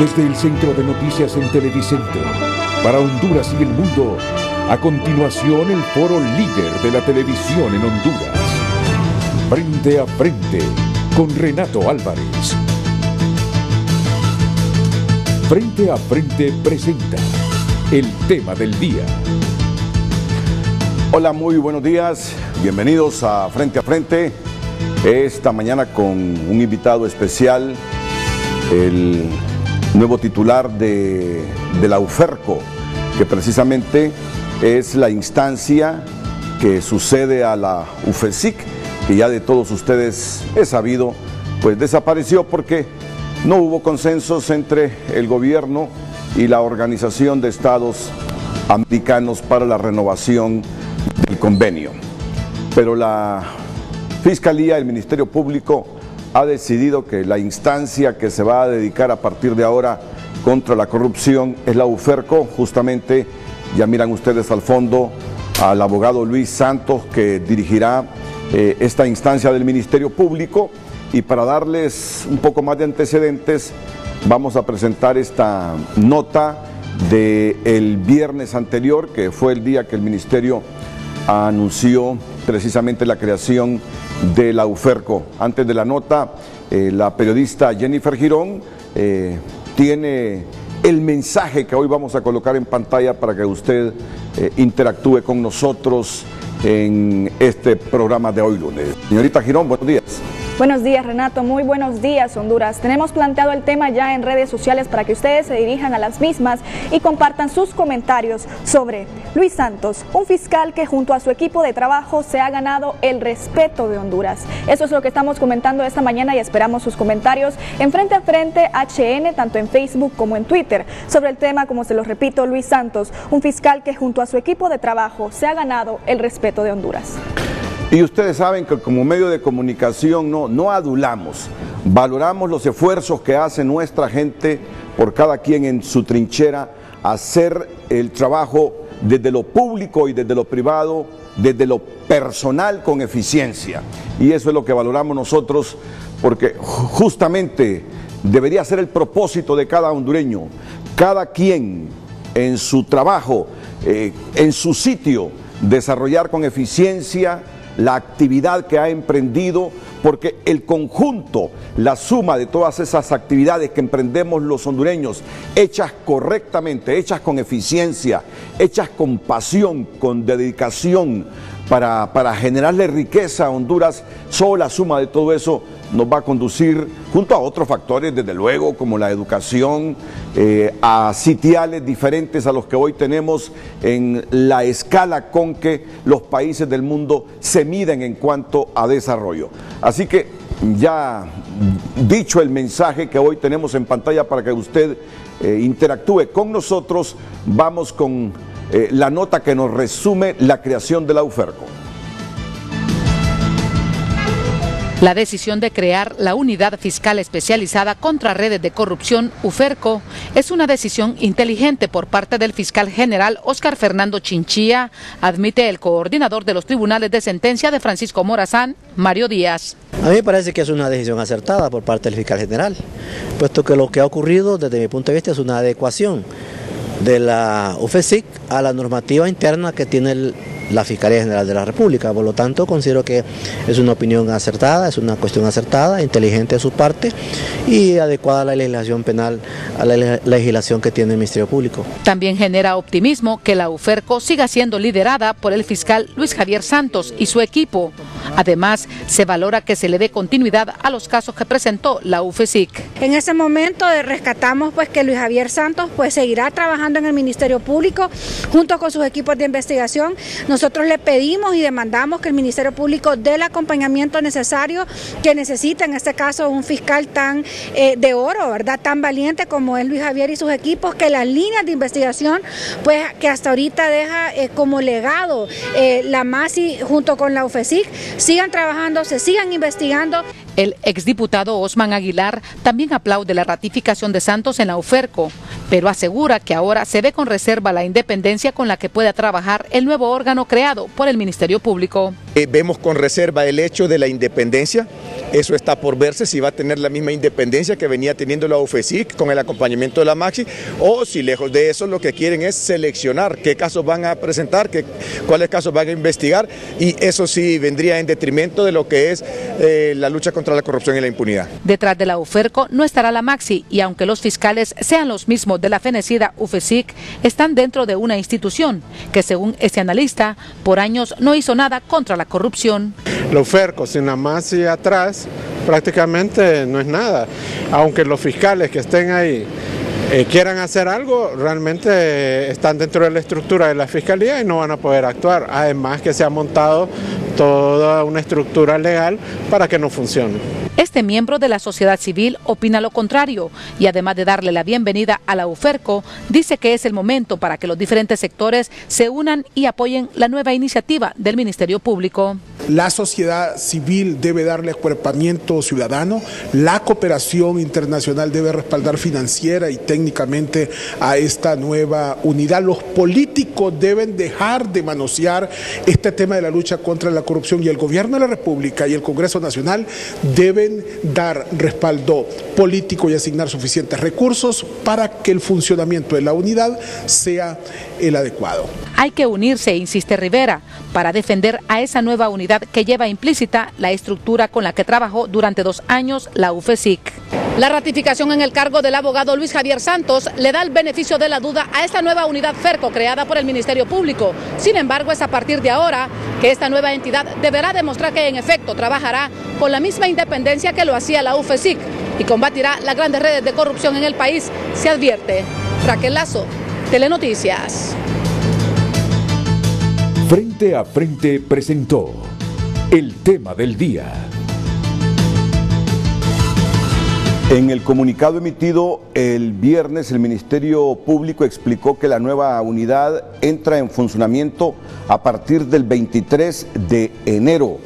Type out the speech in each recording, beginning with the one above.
Desde el Centro de Noticias en Televicentro, para Honduras y el mundo, a continuación el foro líder de la televisión en Honduras. Frente a Frente, con Renato Álvarez. Frente a Frente presenta el tema del día. Hola, muy buenos días. Bienvenidos a Frente. Esta mañana con un invitado especial, el nuevo titular de la UFERCO, que precisamente es la instancia que sucede a la UFESIC, que ya de todos ustedes es sabido, pues desapareció porque no hubo consensos entre el gobierno y la Organización de Estados Americanos para la renovación del convenio. Pero la Fiscalía, el Ministerio Público, ha decidido que la instancia que se va a dedicar a partir de ahora contra la corrupción es la UFERCO. Justamente ya miran ustedes al fondo al abogado Luis Santos, que dirigirá esta instancia del Ministerio Público, y para darles un poco más de antecedentes vamos a presentar esta nota del viernes anterior, que fue el día que el Ministerio anunció precisamente la creación de la UFERCO. Antes de la nota, la periodista Jennifer Girón tiene el mensaje que hoy vamos a colocar en pantalla para que usted interactúe con nosotros en este programa de hoy lunes. Señorita Girón, buenos días. Buenos días, Renato, muy buenos días, Honduras. Tenemos planteado el tema ya en redes sociales para que ustedes se dirijan a las mismas y compartan sus comentarios sobre Luis Santos, un fiscal que junto a su equipo de trabajo se ha ganado el respeto de Honduras. Eso es lo que estamos comentando esta mañana y esperamos sus comentarios en Frente a Frente HN, tanto en Facebook como en Twitter, sobre el tema, como se lo repito, Luis Santos, un fiscal que junto a su equipo de trabajo se ha ganado el respeto de Honduras. Y ustedes saben que como medio de comunicación no adulamos, valoramos los esfuerzos que hace nuestra gente por cada quien en su trinchera, hacer el trabajo desde lo público y desde lo privado, desde lo personal con eficiencia. Y eso es lo que valoramos nosotros, porque justamente debería ser el propósito de cada hondureño, cada quien en su trabajo, en su sitio, desarrollar con eficiencia la actividad que ha emprendido, porque el conjunto, la suma de todas esas actividades que emprendemos los hondureños, hechas correctamente, hechas con eficiencia, hechas con pasión, con dedicación, para generarle riqueza a Honduras, solo la suma de todo eso nos va a conducir, junto a otros factores, desde luego, como la educación, a sitiales diferentes a los que hoy tenemos en la escala con que los países del mundo se miden en cuanto a desarrollo. Así que, ya dicho el mensaje que hoy tenemos en pantalla para que usted interactúe con nosotros, vamos con la nota que nos resume la creación de la UFERCO. La decisión de crear la Unidad Fiscal Especializada contra Redes de Corrupción, UFERCO, es una decisión inteligente por parte del fiscal general Óscar Fernando Chinchilla, admite el coordinador de los tribunales de sentencia de Francisco Morazán, Mario Díaz. A mí me parece que es una decisión acertada por parte del fiscal general, puesto que lo que ha ocurrido desde mi punto de vista es una adecuación de la UFESIC a la normativa interna que tiene la Fiscalía General de la República. Por lo tanto, considero que es una opinión acertada, es una cuestión acertada, inteligente de su parte y adecuada a la legislación penal, a la legislación que tiene el Ministerio Público. También genera optimismo que la UFERCO siga siendo liderada por el fiscal Luis Javier Santos y su equipo. Además, se valora que se le dé continuidad a los casos que presentó la UFESIC. En ese momento rescatamos que Luis Javier Santos seguirá trabajando en el Ministerio Público junto con sus equipos de investigación. Nosotros le pedimos y demandamos que el Ministerio Público dé el acompañamiento necesario que necesita, en este caso, un fiscal tan de oro, ¿verdad?, tan valiente como es Luis Javier y sus equipos, que las líneas de investigación, que hasta ahorita deja como legado la MASI junto con la UFESIC, sigan trabajando, se sigan investigando. El exdiputado Osman Aguilar también aplaude la ratificación de Santos en la UFERCO, pero asegura que ahora se ve con reserva la independencia con la que pueda trabajar el nuevo órgano creado por el Ministerio Público. Vemos con reserva el hecho de la independencia, eso está por verse si va a tener la misma independencia que venía teniendo la UFESIC con el acompañamiento de la Maxi, o si lejos de eso lo que quieren es seleccionar qué casos van a presentar, cuáles casos van a investigar, y eso sí vendría en detrimento de lo que es la lucha contra la corrupción y la impunidad. Detrás de la UFERCO no estará la Maxi, y aunque los fiscales sean los mismos de la fenecida UFESIC, están dentro de una institución que, según este analista, por años no hizo nada contra la corrupción. La UFERCO sin la Maxi atrás prácticamente no es nada, aunque los fiscales que estén ahí quieran hacer algo, realmente están dentro de la estructura de la Fiscalía y no van a poder actuar, además que se ha montado toda una estructura legal para que no funcione. Este miembro de la sociedad civil opina lo contrario y, además de darle la bienvenida a la UFERCO, dice que es el momento para que los diferentes sectores se unan y apoyen la nueva iniciativa del Ministerio Público. La sociedad civil debe darle acuerpamiento ciudadano, la cooperación internacional debe respaldar financiera y técnicamente a esta nueva unidad. Los políticos deben dejar de manosear este tema de la lucha contra la corrupción, y el Gobierno de la República y el Congreso Nacional deben dar respaldo político y asignar suficientes recursos para que el funcionamiento de la unidad sea el adecuado. Hay que unirse, insiste Rivera, para defender a esa nueva unidad que lleva implícita la estructura con la que trabajó durante 2 años la UFESIC. La ratificación en el cargo del abogado Luis Javier Santos le da el beneficio de la duda a esta nueva unidad FERCO creada por el Ministerio Público. Sin embargo, es a partir de ahora que esta nueva entidad deberá demostrar que en efecto trabajará con la misma independencia que lo hacía la UFESIC y combatirá las grandes redes de corrupción en el país, se advierte. Raquel Lazo, Telenoticias. Frente a Frente presentó el tema del día. En el comunicado emitido el viernes, el Ministerio Público explicó que la nueva unidad entra en funcionamiento a partir del 23 de enero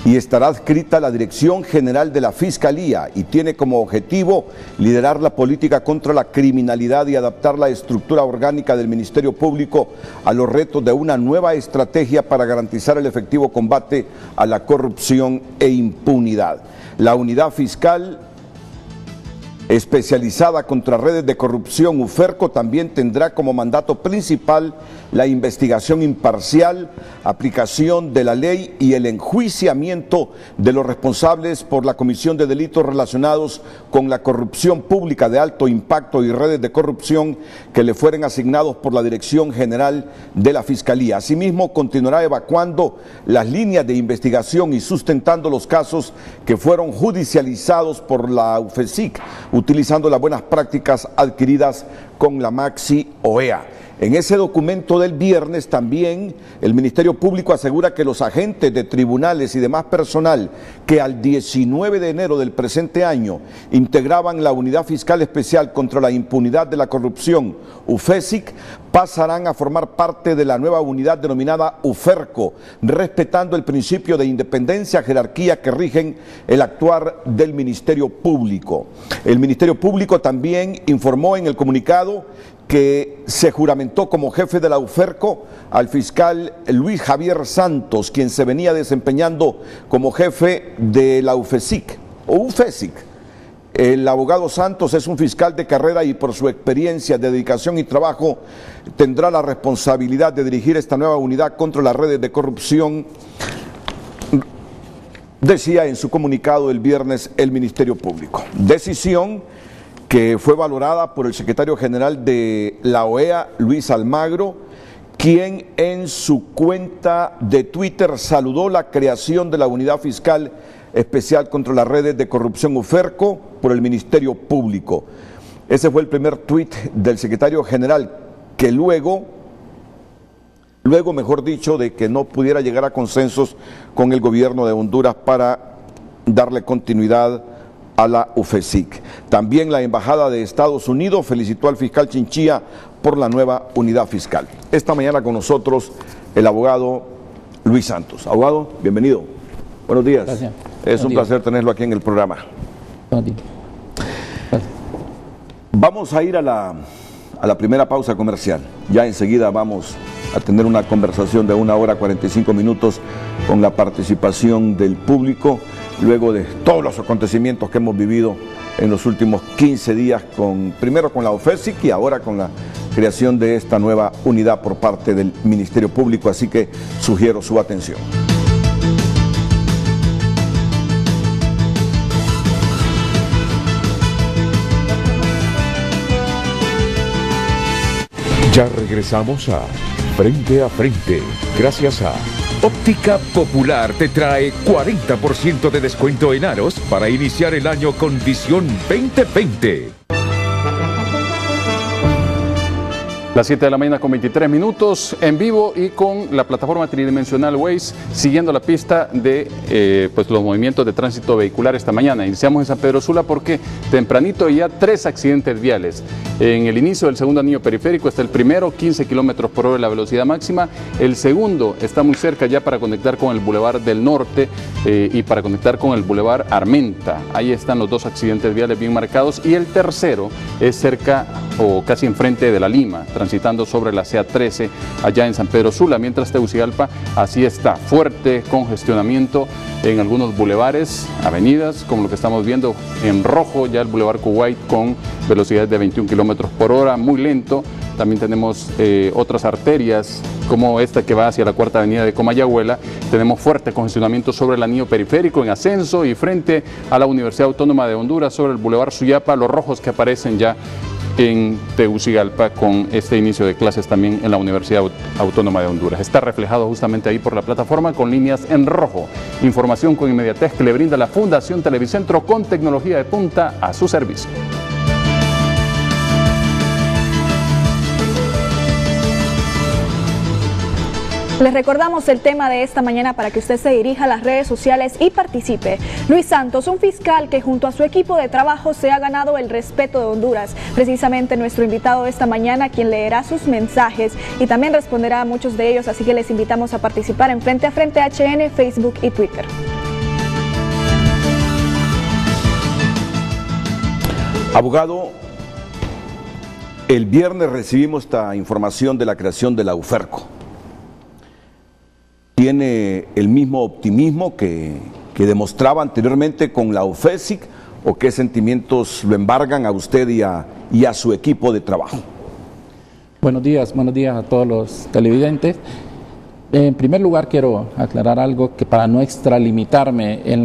y estará adscrita a la Dirección General de la Fiscalía y tiene como objetivo liderar la política contra la criminalidad y adaptar la estructura orgánica del Ministerio Público a los retos de una nueva estrategia para garantizar el efectivo combate a la corrupción e impunidad. La unidad fiscal especializada contra redes de corrupción, UFERCO, también tendrá como mandato principal la investigación imparcial, aplicación de la ley y el enjuiciamiento de los responsables por la comisión de delitos relacionados con la corrupción pública de alto impacto y redes de corrupción que le fueren asignados por la Dirección General de la Fiscalía. Asimismo, continuará evacuando las líneas de investigación y sustentando los casos que fueron judicializados por la UFESIC, utilizando las buenas prácticas adquiridas con la Maxi OEA. En ese documento del viernes también el Ministerio Público asegura que los agentes de tribunales y demás personal que al 19 de enero del presente año integraban la Unidad Fiscal Especial contra la Impunidad de la Corrupción, UFESIC, pasarán a formar parte de la nueva unidad denominada UFERCO, respetando el principio de independencia, jerarquía que rigen el actuar del Ministerio Público. El Ministerio Público también informó en el comunicado que se juramentó como jefe de la UFERCO al fiscal Luis Javier Santos, quien se venía desempeñando como jefe de la UFESIC o UFESIC. El abogado Santos es un fiscal de carrera y por su experiencia, dedicación y trabajo tendrá la responsabilidad de dirigir esta nueva unidad contra las redes de corrupción, decía en su comunicado el viernes el Ministerio Público. Decisión que fue valorada por el secretario general de la OEA, Luis Almagro, quien en su cuenta de Twitter saludó la creación de la Unidad Fiscal Especial contra las Redes de Corrupción UFERCO por el Ministerio Público. Ese fue el primer tuit del secretario general, que luego, mejor dicho, de que no pudiera llegar a consensos con el gobierno de Honduras para darle continuidad a la UFESIC. También la Embajada de Estados Unidos felicitó al fiscal Chinchilla por la nueva unidad fiscal. Esta mañana con nosotros el abogado Luis Santos. Abogado, bienvenido. Buenos días. Gracias. Es un placer tenerlo aquí en el programa. Vamos a ir a la primera pausa comercial. Ya enseguida vamos a tener una conversación de 1 hora 45 minutos con la participación del público, luego de todos los acontecimientos que hemos vivido en los últimos 15 días, primero con la UFESIC y ahora con la creación de esta nueva unidad por parte del Ministerio Público, así que sugiero su atención. Ya regresamos a Frente, gracias a Óptica Popular te trae 40% de descuento en aros para iniciar el año con visión 2020. Las 7 de la mañana con 23 minutos en vivo y con la plataforma tridimensional Waze siguiendo la pista de pues los movimientos de tránsito vehicular esta mañana. Iniciamos en San Pedro Sula porque tempranito ya 3 accidentes viales. En el inicio del segundo anillo periférico está el primero, 15 kilómetros por hora la velocidad máxima. El segundo está muy cerca ya para conectar con el Boulevard del Norte y para conectar con el Boulevard Armenta. Ahí están los 2 accidentes viales bien marcados y el tercero es cerca o casi enfrente de La Lima, transitando sobre la CA13 allá en San Pedro Sula, mientras Tegucigalpa así está, fuerte congestionamiento en algunos bulevares, avenidas, como lo que estamos viendo en rojo, ya el Boulevard Kuwait con velocidades de 21 kilómetros por hora, muy lento. También tenemos otras arterias como esta que va hacia la Cuarta Avenida de Comayagüela. Tenemos fuerte congestionamiento sobre el anillo periférico en ascenso y frente a la Universidad Autónoma de Honduras sobre el Boulevard Suyapa, los rojos que aparecen ya en Tegucigalpa con este inicio de clases también en la Universidad Autónoma de Honduras. Está reflejado justamente ahí por la plataforma con líneas en rojo. Información con inmediatez que le brinda la Fundación Televicentro con tecnología de punta a su servicio. Les recordamos el tema de esta mañana para que usted se dirija a las redes sociales y participe. Luis Santos, un fiscal que junto a su equipo de trabajo se ha ganado el respeto de Honduras. Precisamente nuestro invitado de esta mañana, quien leerá sus mensajes y también responderá a muchos de ellos, así que les invitamos a participar en Frente a Frente HN, Facebook y Twitter. Abogado, el viernes recibimos esta información de la creación de la UFERCO. ¿Tiene el mismo optimismo que demostraba anteriormente con la UFESIC o qué sentimientos lo embargan a usted y a su equipo de trabajo? Buenos días a todos los televidentes. En primer lugar quiero aclarar algo que para no extralimitarme en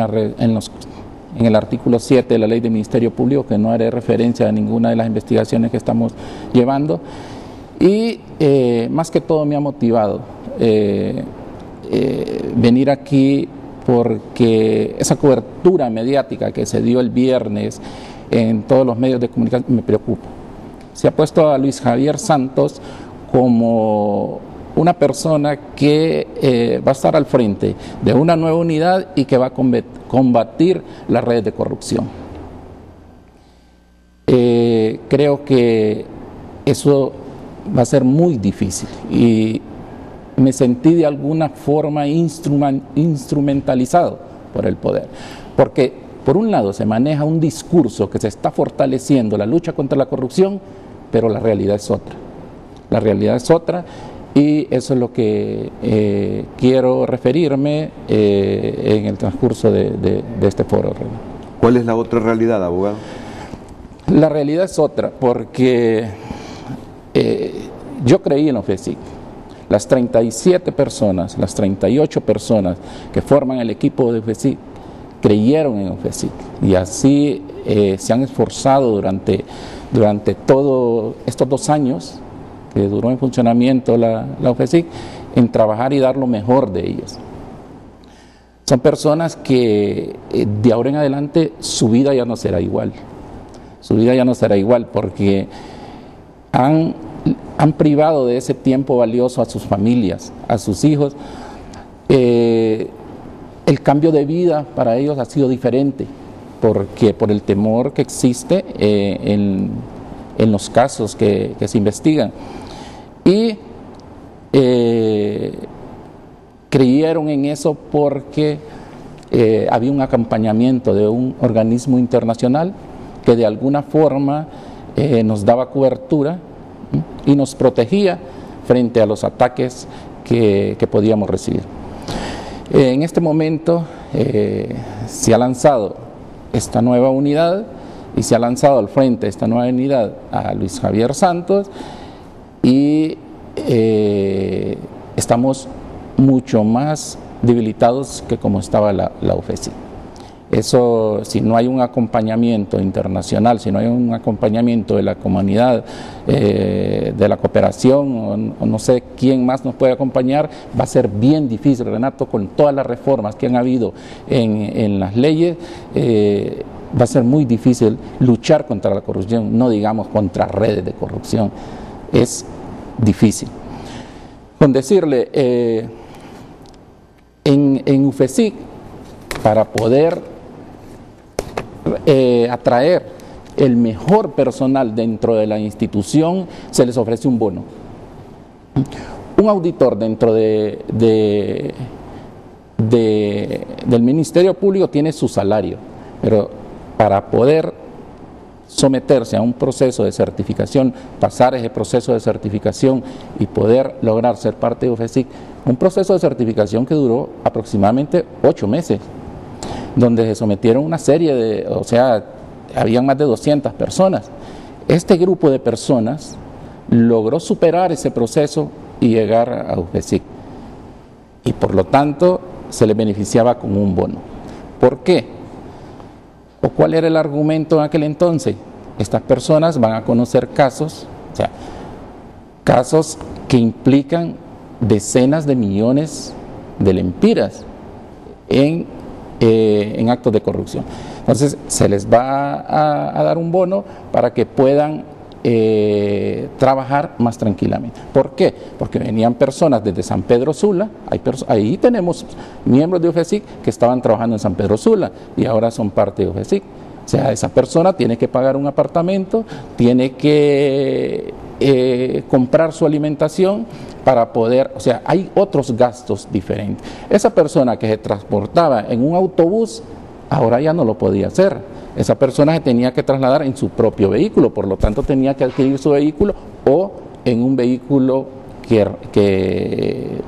el artículo 7 de la Ley del Ministerio Público, que no haré referencia a ninguna de las investigaciones que estamos llevando y más que todo me ha motivado venir aquí porque esa cobertura mediática que se dio el viernes en todos los medios de comunicación me preocupa. Se ha puesto a Luis Javier Santos como una persona que va a estar al frente de una nueva unidad y que va a combatir las redes de corrupción. Creo que eso va a ser muy difícil y me sentí de alguna forma instrumentalizado por el poder, porque por un lado se maneja un discurso que se está fortaleciendo la lucha contra la corrupción, pero la realidad es otra. La realidad es otra y eso es lo que quiero referirme en el transcurso de este foro. ¿Cuál es la otra realidad, abogado? La realidad es otra, porque yo creí en OFESIC. Las 37 personas, las 38 personas que forman el equipo de OFESIC creyeron en OFESIC y así se han esforzado durante todos estos 2 años que duró en funcionamiento la OFESIC en trabajar y dar lo mejor de ellos. Son personas que de ahora en adelante su vida ya no será igual. Su vida ya no será igual porque han privado de ese tiempo valioso a sus familias, a sus hijos. El cambio de vida para ellos ha sido diferente, porque por el temor que existe en los casos que se investigan. Y creyeron en eso porque había un acompañamiento de un organismo internacional que de alguna forma nos daba cobertura y nos protegía frente a los ataques que podíamos recibir. En este momento se ha lanzado esta nueva unidad y se ha lanzado al frente esta nueva unidad a Luis Javier Santos y estamos mucho más debilitados que como estaba la UFESIC. Eso, si no hay un acompañamiento internacional, si no hay un acompañamiento de la comunidad, de la cooperación, o no sé quién más nos puede acompañar, va a ser bien difícil, Renato, con todas las reformas que han habido en las leyes, va a ser muy difícil luchar contra la corrupción, no digamos contra redes de corrupción, es difícil. Con decirle, en UFESIC, para poder atraer el mejor personal dentro de la institución, se les ofrece un bono. Un auditor dentro del Ministerio Público tiene su salario, pero para poder someterse a un proceso de certificación, pasar ese proceso de certificación y poder lograr ser parte de UFESIC, un proceso de certificación que duró aproximadamente 8 meses, donde se sometieron una serie de, o sea, habían más de 200 personas. Este grupo de personas logró superar ese proceso y llegar a UFESIC. Y por lo tanto se les beneficiaba con un bono. ¿Por qué? ¿O cuál era el argumento en aquel entonces? Estas personas van a conocer casos, o sea, casos que implican decenas de millones de lempiras en actos de corrupción. Entonces se les va a dar un bono para que puedan trabajar más tranquilamente. ¿Por qué? Porque venían personas desde San Pedro Sula, ahí tenemos miembros de UFESIC que estaban trabajando en San Pedro Sula y ahora son parte de UFESIC. O sea, esa persona tiene que pagar un apartamento, tiene que comprar su alimentación para poder, o sea, hay otros gastos diferentes. Esa persona que se transportaba en un autobús, ahora ya no lo podía hacer. Esa persona se tenía que trasladar en su propio vehículo, por lo tanto tenía que adquirir su vehículo o en un vehículo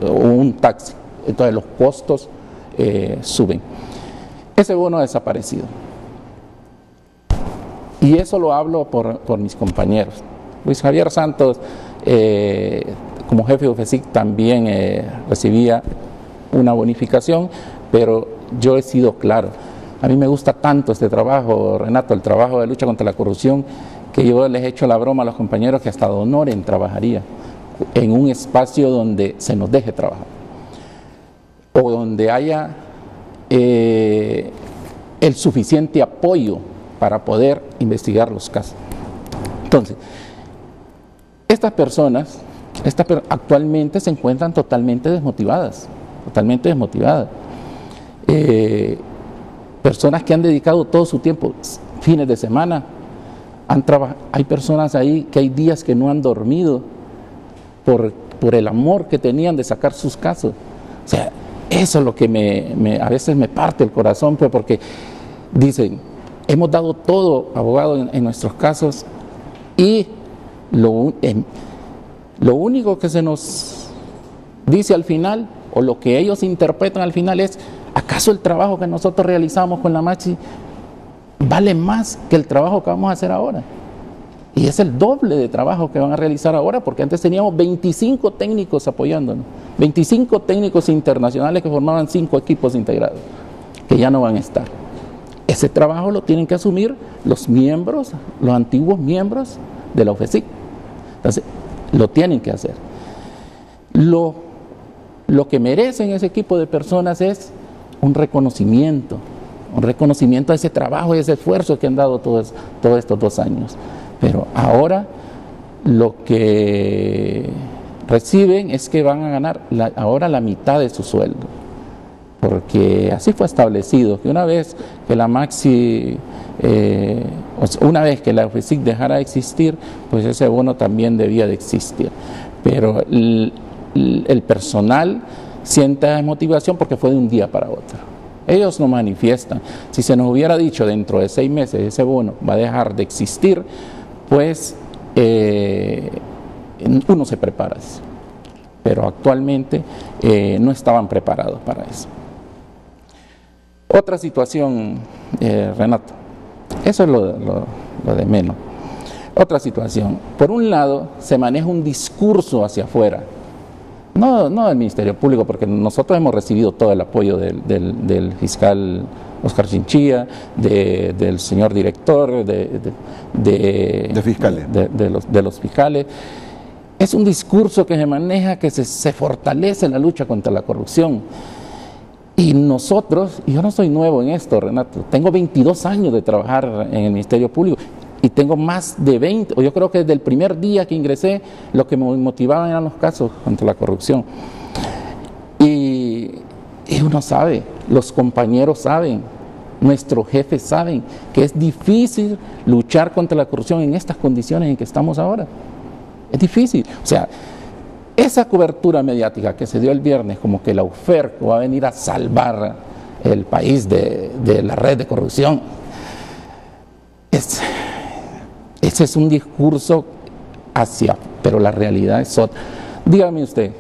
o un taxi. Entonces los costos suben. Ese bono ha desaparecido. Y eso lo hablo por mis compañeros. Luis Javier Santos, como jefe de UFESIC, también recibía una bonificación, pero yo he sido claro. A mí me gusta tanto este trabajo, Renato, el trabajo de lucha contra la corrupción, que yo les he hecho la broma a los compañeros que hasta Donoren trabajaría en un espacio donde se nos deje trabajar o donde haya el suficiente apoyo para poder investigar los casos. Entonces, estas personas actualmente se encuentran totalmente desmotivadas. Personas que han dedicado todo su tiempo, fines de semana, hay personas ahí que hay días que no han dormido por el amor que tenían de sacar sus casos. O sea, eso es lo que a veces me parte el corazón, pues, porque dicen, hemos dado todo, abogado, en nuestros casos, y lo único que se nos dice al final, o lo que ellos interpretan al final es, ¿acaso el trabajo que nosotros realizamos con la Maxi vale más que el trabajo que vamos a hacer ahora? Y es el doble de trabajo que van a realizar ahora, porque antes teníamos 25 técnicos apoyándonos, 25 técnicos internacionales que formaban 5 equipos integrados, que ya no van a estar. Ese trabajo lo tienen que asumir los miembros, los antiguos miembros de la UFESIC. Entonces, lo tienen que hacer. Lo que merecen ese equipo de personas es un reconocimiento a ese trabajo y ese esfuerzo que han dado todos estos 2 años. Pero ahora lo que reciben es que van a ganar ahora la mitad de su sueldo, porque así fue establecido, que una vez que la Maxi, una vez que la UFESIC dejara de existir, pues ese bono también debía de existir. Pero el personal siente desmotivación porque fue de un día para otro. Ellos no manifiestan. Si se nos hubiera dicho dentro de 6 meses ese bono va a dejar de existir, pues uno se prepara, pero actualmente no estaban preparados para eso. Otra situación, Renato, eso es lo de menos. Otra situación, por un lado se maneja un discurso hacia afuera, no del Ministerio Público, porque nosotros hemos recibido todo el apoyo del fiscal Oscar Chinchilla, del señor director, de los fiscales. Es un discurso que se maneja, que se fortalece la lucha contra la corrupción. Y nosotros, y yo no soy nuevo en esto, Renato, tengo 22 años de trabajar en el Ministerio Público y tengo más de 20, o yo creo que desde el primer día que ingresé, lo que me motivaban eran los casos contra la corrupción. Y uno sabe, los compañeros saben, nuestros jefes saben que es difícil luchar contra la corrupción en estas condiciones en que estamos ahora. Es difícil. O sea, esa cobertura mediática que se dio el viernes, como que la UFERCO va a venir a salvar el país de la red de corrupción, ese es un discurso pero la realidad es otra. Dígame usted,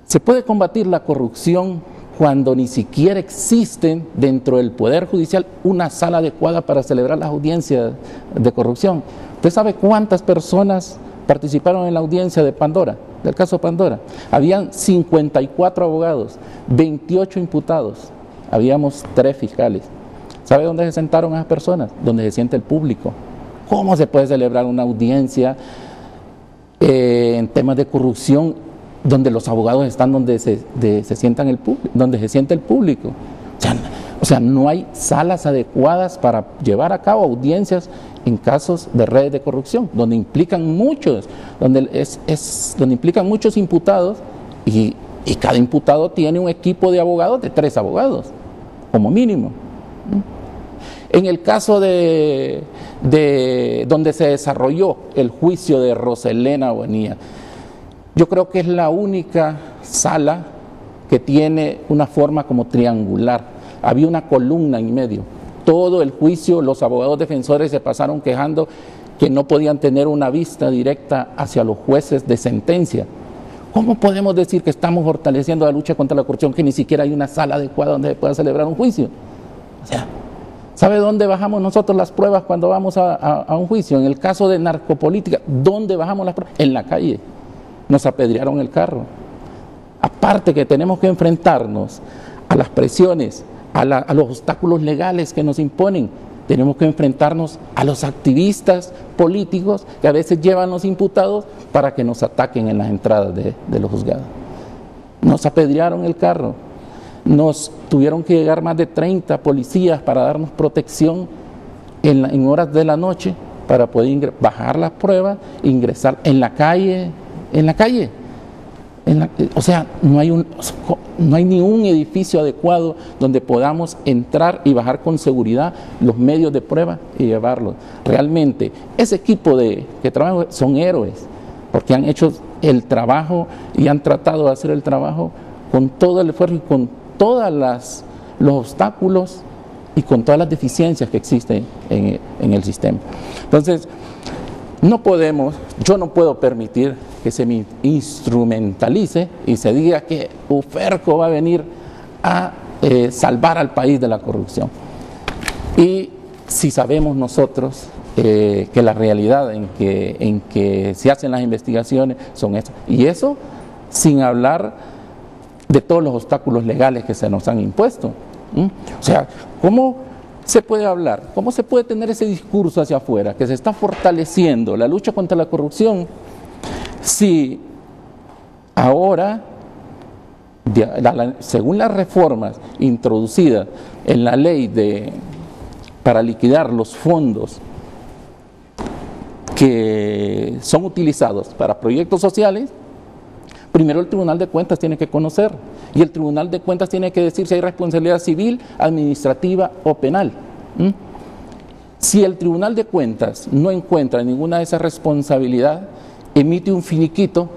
¿se puede combatir la corrupción cuando ni siquiera existen dentro del Poder Judicial una sala adecuada para celebrar las audiencias de corrupción? ¿Usted sabe cuántas personas participaron en la audiencia de Pandora, del caso Pandora? Habían 54 abogados, 28 imputados, habíamos 3 fiscales. ¿Sabe dónde se sentaron esas personas? Donde se siente el público. ¿Cómo se puede celebrar una audiencia en temas de corrupción donde los abogados están donde se sientan donde se siente el público? O sea, no hay salas adecuadas para llevar a cabo audiencias en casos de redes de corrupción, donde implican muchos, donde implican muchos imputados y cada imputado tiene un equipo de abogados de 3 abogados, como mínimo. En el caso de donde se desarrolló el juicio de Roselena Bonilla, yo creo que es la única sala que tiene una forma como triangular. Había una columna en medio. Todo el juicio, los abogados defensores se pasaron quejando que no podían tener una vista directa hacia los jueces de sentencia. ¿Cómo podemos decir que estamos fortaleciendo la lucha contra la corrupción que ni siquiera hay una sala adecuada donde se pueda celebrar un juicio? O sea, ¿sabe dónde bajamos nosotros las pruebas cuando vamos a un juicio? En el caso de narcopolítica, ¿dónde bajamos las pruebas? En la calle. Nos apedrearon el carro. Aparte que tenemos que enfrentarnos a las presiones, a los obstáculos legales que nos imponen, tenemos que enfrentarnos a los activistas políticos que a veces llevan los imputados para que nos ataquen en las entradas de los juzgados. Nos apedrearon el carro. Nos tuvieron que llegar más de 30 policías para darnos protección en horas de la noche para poder bajar las pruebas, ingresar en la calle. O sea, no hay ni un edificio adecuado donde podamos entrar y bajar con seguridad los medios de prueba y llevarlos. Realmente, ese equipo que trabaja son héroes, porque han hecho el trabajo y han tratado de hacer el trabajo con todo el esfuerzo y con todos los obstáculos y con todas las deficiencias que existen en el sistema. Entonces, yo no puedo permitir que se me instrumentalice y se diga que UFERCO va a venir a salvar al país de la corrupción. Y si sabemos nosotros que la realidad en que se hacen las investigaciones son estas, y eso sin hablar de todos los obstáculos legales que se nos han impuesto. O sea, ¿cómo se puede hablar? ¿Cómo se puede tener ese discurso hacia afuera que se está fortaleciendo la lucha contra la corrupción si ahora, según las reformas introducidas en la ley para liquidar los fondos que son utilizados para proyectos sociales, primero el Tribunal de Cuentas tiene que conocer y el Tribunal de Cuentas tiene que decir si hay responsabilidad civil, administrativa o penal. Si el Tribunal de Cuentas no encuentra ninguna de esas responsabilidades, emite un finiquito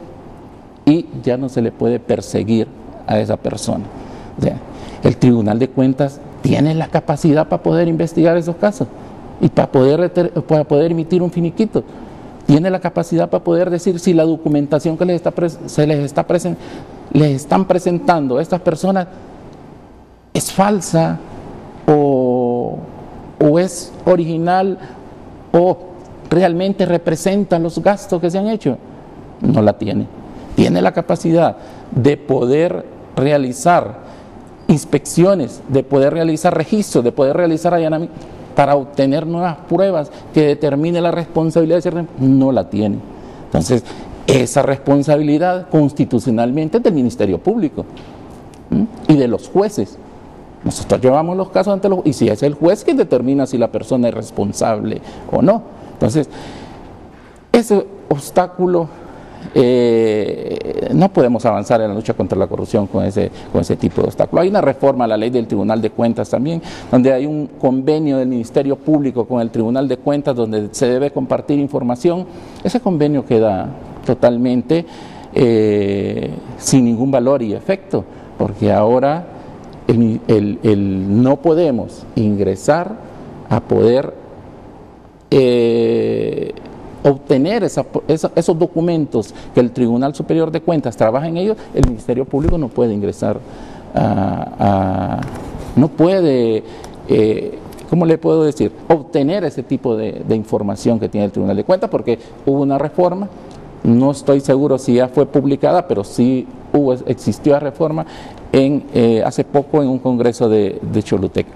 y ya no se le puede perseguir a esa persona. O sea, el Tribunal de Cuentas tiene la capacidad para poder investigar esos casos. y para poder emitir un finiquito. Tiene la capacidad para poder decir si la documentación que les están presentando a estas personas es falsa o es original o realmente representa los gastos que se han hecho. No la tiene. Tiene la capacidad de poder realizar inspecciones, de poder realizar registros, de poder realizar allanamientos para obtener nuevas pruebas que determine la responsabilidad de cierre. No la tiene. Entonces, esa responsabilidad constitucionalmente es del Ministerio Público y de los jueces. Nosotros llevamos los casos ante los jueces y si es el juez quien determina si la persona es responsable o no. Entonces, ese obstáculo, no podemos avanzar en la lucha contra la corrupción con ese tipo de obstáculo. Hay una reforma a la ley del Tribunal de Cuentas también, donde hay un convenio del Ministerio Público con el Tribunal de Cuentas donde se debe compartir información. Ese convenio queda totalmente sin ningún valor y efecto, porque ahora no podemos ingresar a poder obtener esos documentos que el Tribunal Superior de Cuentas trabaja en ellos. El Ministerio Público no puede ingresar no puede, ¿cómo le puedo decir?, obtener ese tipo de información que tiene el Tribunal de Cuentas, porque hubo una reforma, no estoy seguro si ya fue publicada, pero sí existió la reforma hace poco en un congreso de Choluteca.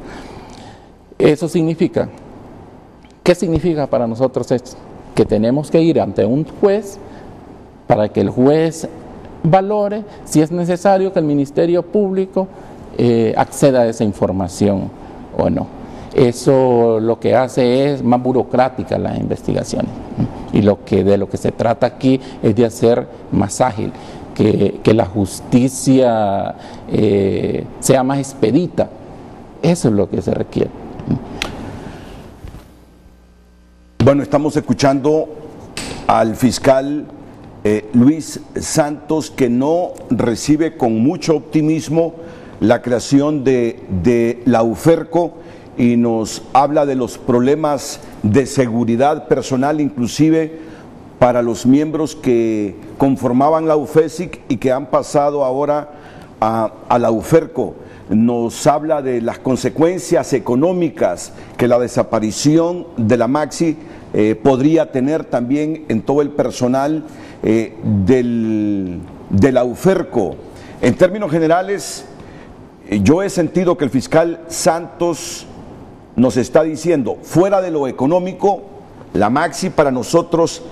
Eso significa, ¿qué significa para nosotros esto? Que tenemos que ir ante un juez para que el juez valore si es necesario que el Ministerio Público acceda a esa información o no. Eso lo que hace es más burocrática las investigaciones, y de lo que se trata aquí es de hacer más ágil, que la justicia sea más expedita. Eso es lo que se requiere. Bueno, estamos escuchando al fiscal Luis Santos, que no recibe con mucho optimismo la creación de la UFERCO y nos habla de los problemas de seguridad personal, inclusive para los miembros que conformaban la UFESIC y que han pasado ahora a la UFERCO. Nos habla de las consecuencias económicas que la desaparición de la Maxi podría tener también en todo el personal de la UFERCO. En términos generales, yo he sentido que el fiscal Santos nos está diciendo, fuera de lo económico, la Maxi para nosotros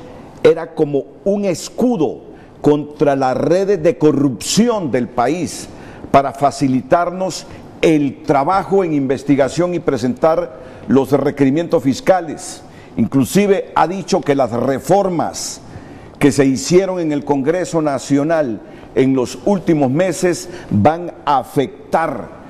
era como un escudo contra las redes de corrupción del país, para facilitarnos el trabajo en investigación y presentar los requerimientos fiscales. Inclusive ha dicho que las reformas que se hicieron en el Congreso Nacional en los últimos meses van a afectar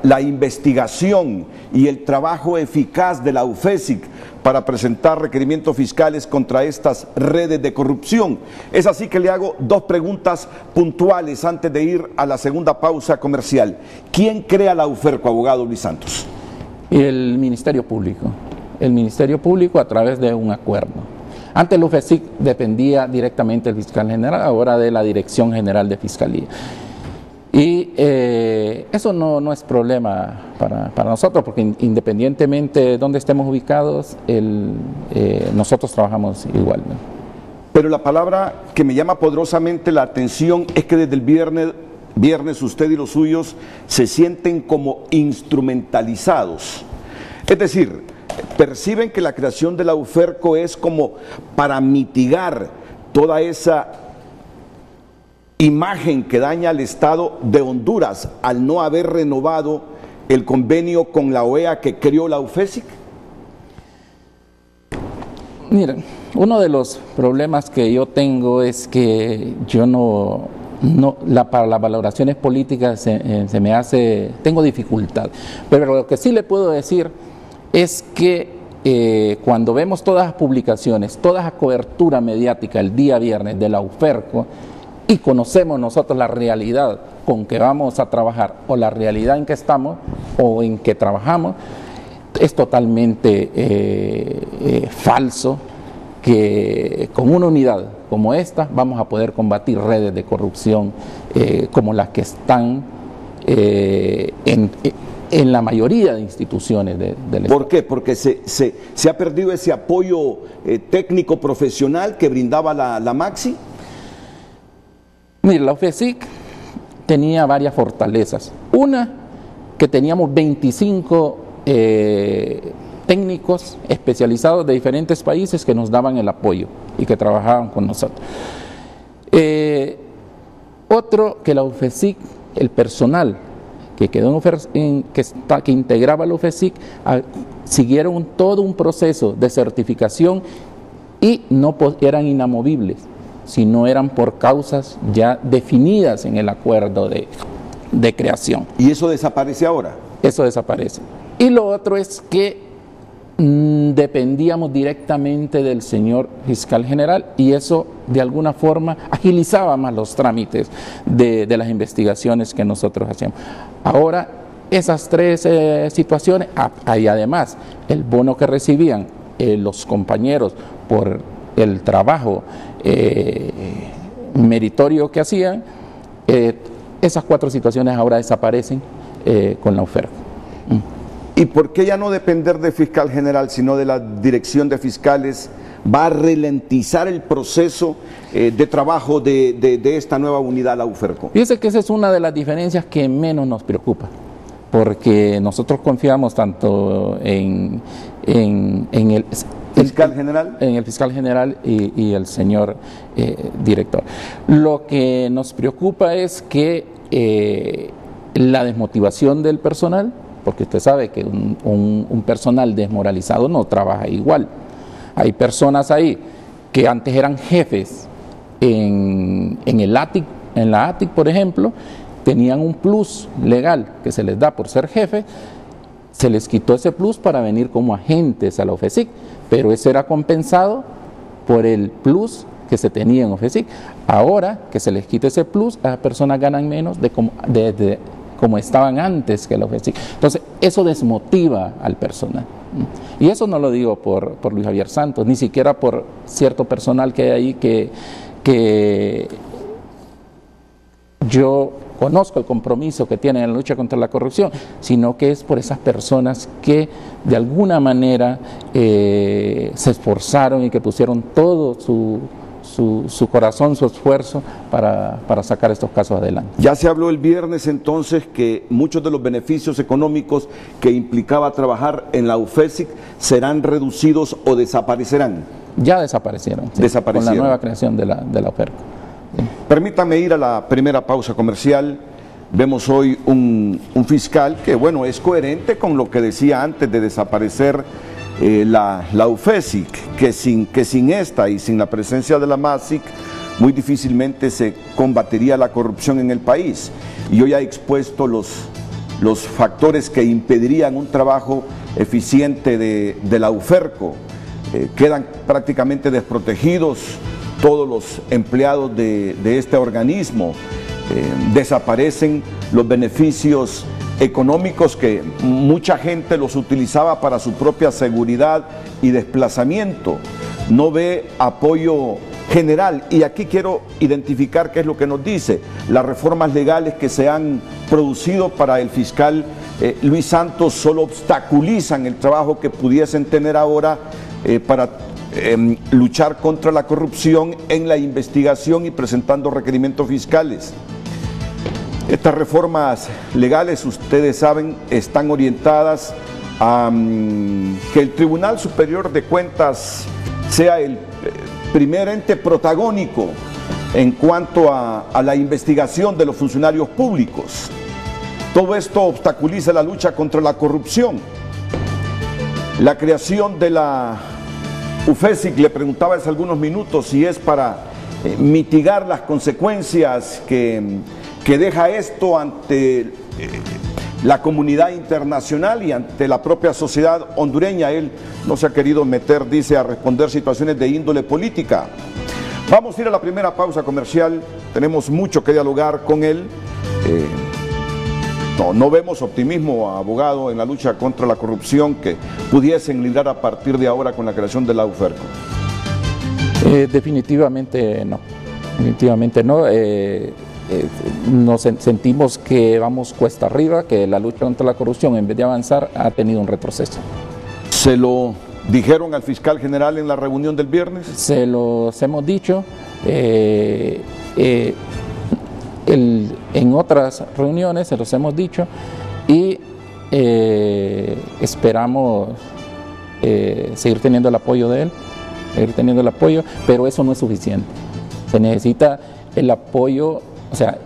la investigación y el trabajo eficaz de la UFESIC para presentar requerimientos fiscales contra estas redes de corrupción. Es así que le hago dos preguntas puntuales antes de ir a la segunda pausa comercial. ¿Quién crea la UFERCO, abogado Luis Santos? El Ministerio Público. El Ministerio Público a través de un acuerdo. Antes el UFESIC dependía directamente del fiscal general, ahora de la Dirección General de Fiscalía. Y eso no es problema para nosotros, porque independientemente de dónde estemos ubicados, nosotros trabajamos igual, ¿no? Pero la palabra que me llama poderosamente la atención es que desde el viernes usted y los suyos se sienten como instrumentalizados. Es decir, perciben que la creación de la UFERCO es como para mitigar toda esa imagen que daña al Estado de Honduras al no haber renovado el convenio con la OEA que creó la UFESIC. Miren, uno de los problemas que yo tengo es que yo para las valoraciones políticas se me hace, tengo dificultad, pero lo que sí le puedo decir es que cuando vemos todas las publicaciones, toda la cobertura mediática el día viernes de la UFERCO, y conocemos nosotros la realidad con que vamos a trabajar o la realidad en que estamos o en que trabajamos, es totalmente falso que con una unidad como esta vamos a poder combatir redes de corrupción como las que están en la mayoría de instituciones del Estado. ¿Por qué? Porque se ha perdido ese apoyo técnico profesional que brindaba la Maxi. Mire, la UFESIC tenía varias fortalezas. Una, que teníamos 25 técnicos especializados de diferentes países que nos daban el apoyo y que trabajaban con nosotros. Otro, que la UFESIC, el personal que quedó que integraba la UFESIC, siguieron todo un proceso de certificación y no eran inamovibles, sino eran por causas ya definidas en el acuerdo de creación. ¿Y eso desaparece ahora? Eso desaparece. Y lo otro es que dependíamos directamente del señor fiscal general y eso de alguna forma agilizaba más los trámites de las investigaciones que nosotros hacíamos. Ahora esas tres situaciones, y además el bono que recibían los compañeros por el trabajo meritorio que hacían, esas cuatro situaciones ahora desaparecen con la oferta. ¿Y por qué ya no depender del fiscal general, sino de la dirección de fiscales? ¿Va a ralentizar el proceso de trabajo de esta nueva unidad, la UFERCO? Fíjese que esa es una de las diferencias que menos nos preocupa, porque nosotros confiamos tanto en el fiscal general, en el fiscal general y el señor director. Lo que nos preocupa es que la desmotivación del personal, porque usted sabe que un personal desmoralizado no trabaja igual. Hay personas ahí que antes eran jefes en la ATIC, por ejemplo, tenían un plus legal que se les da por ser jefe, se les quitó ese plus para venir como agentes a la UFESIC, pero eso era compensado por el plus que se tenía en UFESIC. Ahora que se les quita ese plus, las personas ganan menos de como estaban antes que la UFESIC. Entonces, eso desmotiva al personal. Y eso no lo digo por Luis Javier Santos, ni siquiera por cierto personal que hay ahí que yo conozco el compromiso que tienen en la lucha contra la corrupción, sino que es por esas personas que de alguna manera se esforzaron y que pusieron todo su corazón, su esfuerzo para sacar estos casos adelante. Ya se habló el viernes entonces que muchos de los beneficios económicos que implicaba trabajar en la UFESIC serán reducidos o desaparecerán. Ya desaparecieron, sí, con la nueva creación de la oferta. Sí. Permítame ir a la primera pausa comercial. Vemos hoy un fiscal que, bueno, es coherente con lo que decía antes de desaparecer la UFESIC, que sin esta y sin la presencia de la MASIC muy difícilmente se combatiría la corrupción en el país. Y hoy ha expuesto los factores que impedirían un trabajo eficiente de la UFERCO. Quedan prácticamente desprotegidos todos los empleados de este organismo. Desaparecen los beneficios económicos que mucha gente los utilizaba para su propia seguridad y desplazamiento. No ve apoyo general, y aquí quiero identificar qué es lo que nos dice las reformas legales que se han producido para el fiscal Luis Santos. Solo obstaculizan el trabajo que pudiesen tener ahora para luchar contra la corrupción en la investigación y presentando requerimientos fiscales. Estas reformas legales, ustedes saben, están orientadas a que el Tribunal Superior de Cuentas sea el primer ente protagónico en cuanto a la investigación de los funcionarios públicos. Todo esto obstaculiza la lucha contra la corrupción. La creación de la UFESIC, le preguntaba hace algunos minutos si es para mitigar las consecuencias que deja esto ante la comunidad internacional y ante la propia sociedad hondureña. Él no se ha querido meter, dice, a responder situaciones de índole política. Vamos a ir a la primera pausa comercial, tenemos mucho que dialogar con él. No vemos optimismo, abogado, en la lucha contra la corrupción que pudiesen librar a partir de ahora con la creación de la UFERCO. Definitivamente no. Definitivamente no. Nos sentimos que vamos cuesta arriba, que la lucha contra la corrupción, en vez de avanzar, ha tenido un retroceso. ¿Se lo dijeron al fiscal general en la reunión del viernes? Se los hemos dicho. En otras reuniones se los hemos dicho y esperamos seguir teniendo el apoyo de él, pero eso no es suficiente. Se necesita el apoyo, o sea,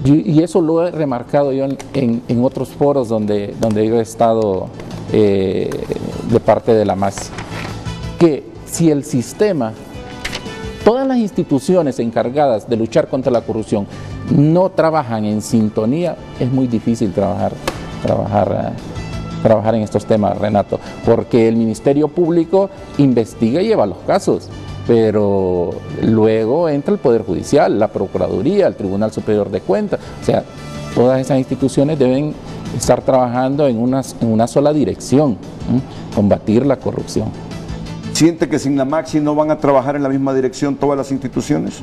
y eso lo he remarcado yo en otros foros donde yo he estado de parte de la MAXI, que si el sistema, todas las instituciones encargadas de luchar contra la corrupción no trabajan en sintonía, es muy difícil trabajar en estos temas, Renato, porque el Ministerio Público investiga y lleva los casos, pero luego entra el Poder Judicial, la Procuraduría, el Tribunal Superior de Cuentas, o sea, todas esas instituciones deben estar trabajando en una sola dirección, combatir la corrupción. ¿Siente que sin la MAXI no van a trabajar en la misma dirección todas las instituciones?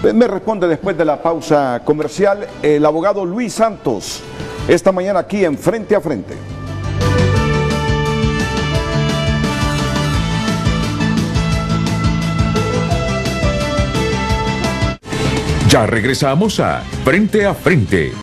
Me responde después de la pausa comercial el abogado Luis Santos, esta mañana aquí en Frente a Frente. Ya regresamos a Frente a Frente.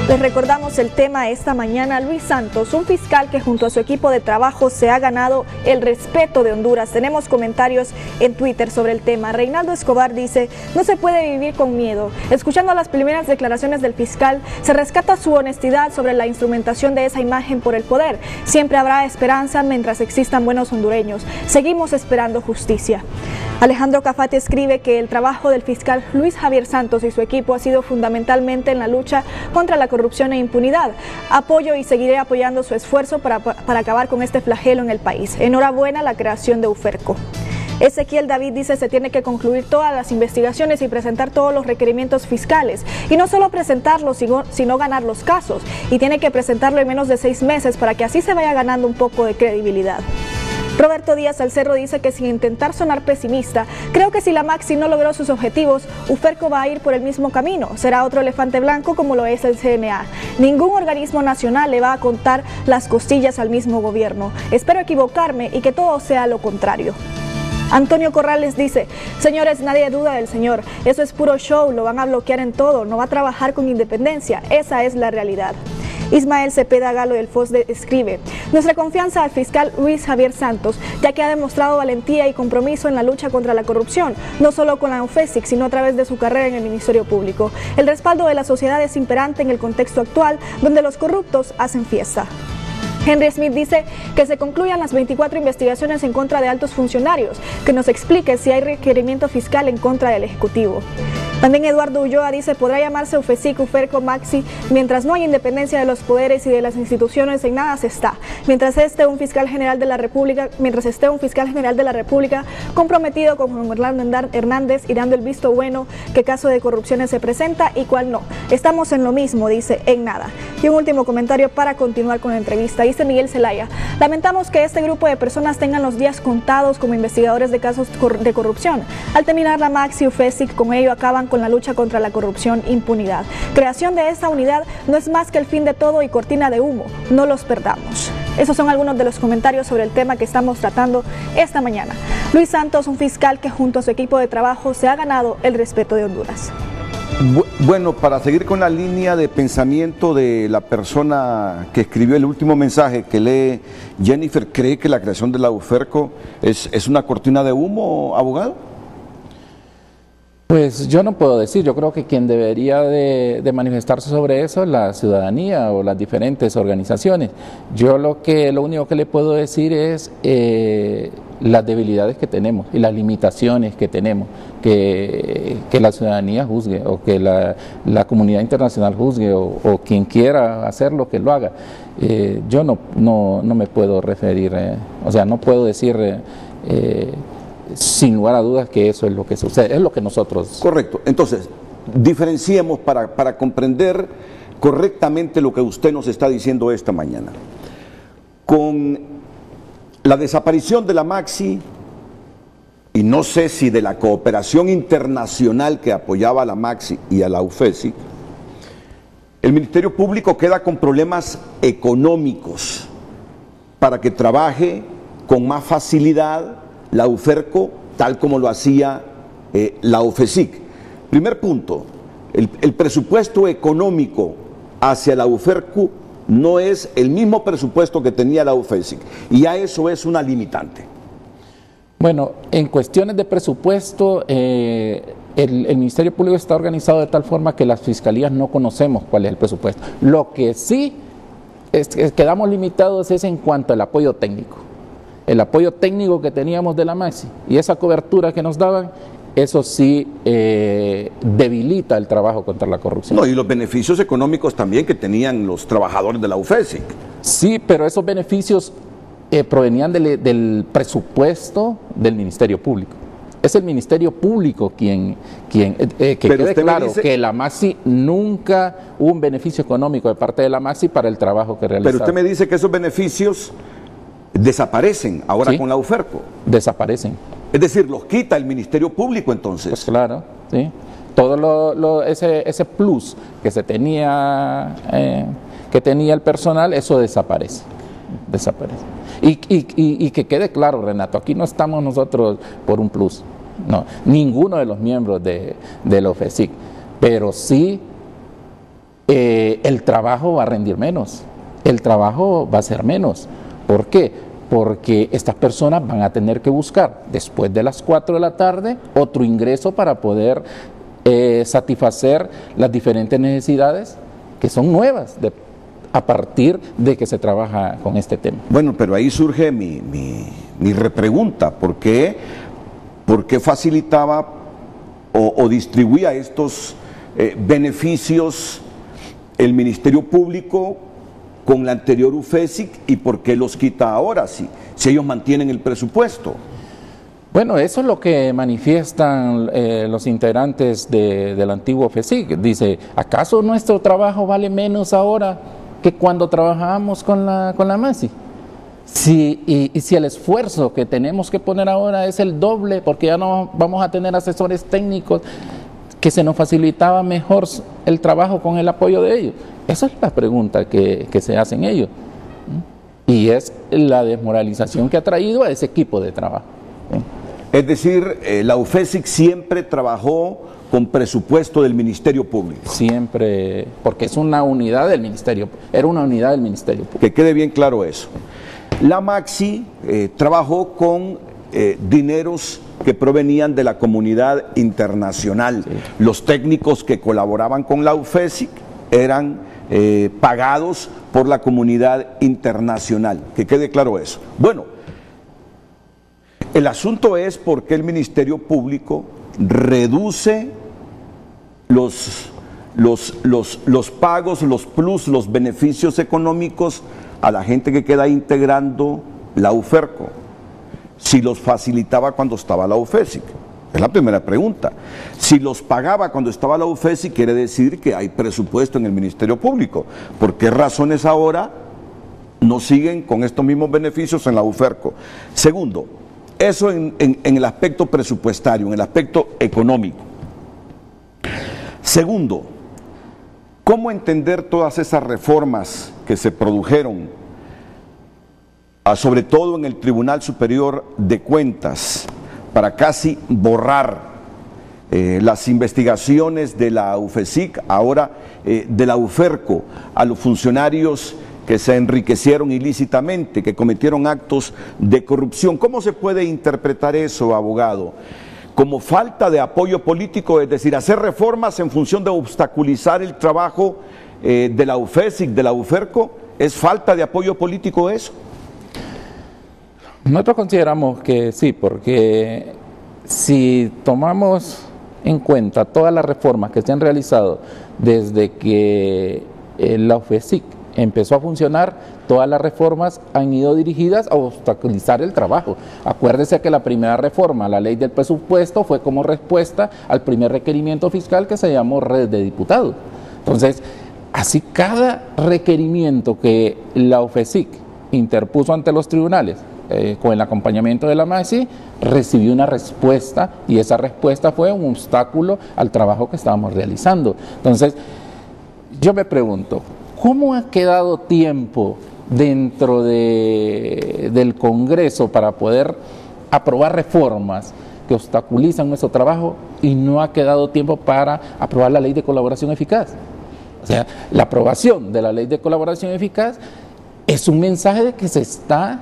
Les recordamos el tema esta mañana. Luis Santos, un fiscal que junto a su equipo de trabajo se ha ganado el respeto de Honduras. Tenemos comentarios en Twitter sobre el tema. Reinaldo Escobar dice: no se puede vivir con miedo. Escuchando las primeras declaraciones del fiscal, se rescata su honestidad sobre la instrumentación de esa imagen por el poder. Siempre habrá esperanza mientras existan buenos hondureños. Seguimos esperando justicia. Alejandro Cafate escribe que el trabajo del fiscal Luis Javier Santos y su equipo ha sido fundamentalmente en la lucha contra la corrupción e impunidad. Apoyo y seguiré apoyando su esfuerzo para acabar con este flagelo en el país. Enhorabuena la creación de UFERCO. Ezequiel David dice: se tiene que concluir todas las investigaciones y presentar todos los requerimientos fiscales. Y no solo presentarlos, sino ganar los casos. Y tiene que presentarlo en menos de 6 meses para que así se vaya ganando un poco de credibilidad. Roberto Díaz Salcerro dice que sin intentar sonar pesimista, creo que si la MAXI no logró sus objetivos, UFERCO va a ir por el mismo camino. Será otro elefante blanco como lo es el CNA. Ningún organismo nacional le va a contar las costillas al mismo gobierno. Espero equivocarme y que todo sea lo contrario. Antonio Corrales dice: señores, nadie duda del señor. Eso es puro show, lo van a bloquear en todo, no va a trabajar con independencia. Esa es la realidad. Ismael Cepeda Galo del FOSDE escribe: nuestra confianza al fiscal Luis Javier Santos, ya que ha demostrado valentía y compromiso en la lucha contra la corrupción, no solo con la UFESIC, sino a través de su carrera en el Ministerio Público. El respaldo de la sociedad es imperante en el contexto actual, donde los corruptos hacen fiesta. Henry Smith dice que se concluyan las 24 investigaciones en contra de altos funcionarios, que nos explique si hay requerimiento fiscal en contra del Ejecutivo. También Eduardo Ulloa dice: podrá llamarse UFESIC, UFERCO, MAXI, mientras no hay independencia de los poderes y de las instituciones, en nada se está. Mientras esté un fiscal general de la República comprometido con Juan Orlando Hernández y dando el visto bueno qué caso de corrupciones se presenta y cuál no. Estamos en lo mismo, dice, en nada. Y un último comentario para continuar con la entrevista. Dice Miguel Zelaya: lamentamos que este grupo de personas tengan los días contados como investigadores de casos de corrupción. Al terminar la MAXI, UFESIC, con ello acaban con la lucha contra la corrupción e impunidad. Creación de esta unidad no es más que el fin de todo y cortina de humo. No los perdamos. Esos son algunos de los comentarios sobre el tema que estamos tratando esta mañana. Luis Santos, un fiscal que junto a su equipo de trabajo se ha ganado el respeto de Honduras. Bueno, para seguir con la línea de pensamiento de la persona que escribió el último mensaje que lee Jennifer, ¿cree que la creación de la UFERCO es una cortina de humo, abogado? Pues yo no puedo decir, yo creo que quien debería de manifestarse sobre eso es la ciudadanía o las diferentes organizaciones. Yo lo único que le puedo decir es las debilidades que tenemos y las limitaciones que tenemos, que la ciudadanía juzgue o que la comunidad internacional juzgue o quien quiera hacerlo que lo haga. Yo no me puedo referir, o sea, no puedo decir sin lugar a dudas que eso es lo que sucede, es lo que nosotros... Correcto. Entonces, diferenciemos para comprender correctamente lo que usted nos está diciendo esta mañana. Con la desaparición de la Maxi, y no sé si de la cooperación internacional que apoyaba a la Maxi y a la UFESIC, el Ministerio Público queda con problemas económicos para que trabaje con más facilidad la UFERCO, tal como lo hacía la UFESIC. Primer punto, el presupuesto económico hacia la UFERCO no es el mismo presupuesto que tenía la UFESIC, y ya eso es una limitante. Bueno, en cuestiones de presupuesto, el Ministerio Público está organizado de tal forma que las fiscalías no conocemos cuál es el presupuesto. Lo que sí quedamos limitados es en cuanto al apoyo técnico. El apoyo técnico que teníamos de la Maxi y esa cobertura que nos daban, eso sí debilita el trabajo contra la corrupción. No, y los beneficios económicos también que tenían los trabajadores de la UFESIC. Sí, pero esos beneficios provenían del presupuesto del Ministerio Público. Es el Ministerio Público quien que quede claro que la Maxi nunca hubo un beneficio económico de parte de la Maxi para el trabajo que realizaba. Pero usted me dice que esos beneficios desaparecen ahora, ¿sí?, con la UFERCO. Desaparecen. Es decir, los quita el Ministerio Público entonces. Pues claro, sí. Todo ese plus que se tenía, que tenía el personal, eso desaparece. Y que quede claro, Renato, aquí no estamos nosotros por un plus, no, ninguno de los miembros de la UFESIC, pero sí el trabajo va a rendir menos, el trabajo va a ser menos. ¿Por qué? Porque estas personas van a tener que buscar después de las 4 de la tarde otro ingreso para poder satisfacer las diferentes necesidades que son nuevas a partir de que se trabaja con este tema. Bueno, pero ahí surge mi repregunta, ¿por qué facilitaba o distribuía estos beneficios el Ministerio Público con la anterior UFESIC y por qué los quita ahora si ellos mantienen el presupuesto? Bueno, eso es lo que manifiestan los integrantes del antiguo UFESIC. Dice, ¿acaso nuestro trabajo vale menos ahora que cuando trabajábamos con la Maxi? Si el esfuerzo que tenemos que poner ahora es el doble, porque ya no vamos a tener asesores técnicos, que se nos facilitaba mejor el trabajo con el apoyo de ellos. Esa es la pregunta que se hacen ellos. Y es la desmoralización que ha traído a ese equipo de trabajo. Es decir, la UFESIC siempre trabajó con presupuesto del Ministerio Público. Siempre, porque es una unidad del Ministerio, era una unidad del Ministerio Público. Que quede bien claro eso. La Maxi trabajó con dineros que provenían de la comunidad internacional. Sí. Los técnicos que colaboraban con la UFESIC eran pagados por la comunidad internacional. Que quede claro eso. Bueno, el asunto es por qué el Ministerio Público reduce los pagos, los plus, los beneficios económicos a la gente que queda integrando la UFERCO, si los facilitaba cuando estaba la UFESIC. Es la primera pregunta. Si los pagaba cuando estaba la UFESIC, quiere decir que hay presupuesto en el Ministerio Público. ¿Por qué razones ahora no siguen con estos mismos beneficios en la UFERCO? Segundo, eso en el aspecto presupuestario, en el aspecto económico. Segundo, ¿cómo entender todas esas reformas que se produjeron, sobre todo en el Tribunal Superior de Cuentas, para casi borrar las investigaciones de la UFESIC, ahora de la UFERCO, a los funcionarios que se enriquecieron ilícitamente, que cometieron actos de corrupción? ¿Cómo se puede interpretar eso, abogado? ¿Como falta de apoyo político, es decir, hacer reformas en función de obstaculizar el trabajo de la UFESIC, de la UFERCO? ¿Es falta de apoyo político eso? Nosotros consideramos que sí, porque si tomamos en cuenta todas las reformas que se han realizado desde que la UFESIC empezó a funcionar, todas las reformas han ido dirigidas a obstaculizar el trabajo. Acuérdese que la primera reforma, la ley del presupuesto, fue como respuesta al primer requerimiento fiscal que se llamó Red de Diputados. Entonces, así cada requerimiento que la UFESIC interpuso ante los tribunales, con el acompañamiento de la MAXI, recibió una respuesta, y esa respuesta fue un obstáculo al trabajo que estábamos realizando. Entonces, yo me pregunto, ¿cómo ha quedado tiempo dentro del Congreso para poder aprobar reformas que obstaculizan nuestro trabajo y no ha quedado tiempo para aprobar la ley de colaboración eficaz? O sea, la aprobación de la ley de colaboración eficaz es un mensaje de que se está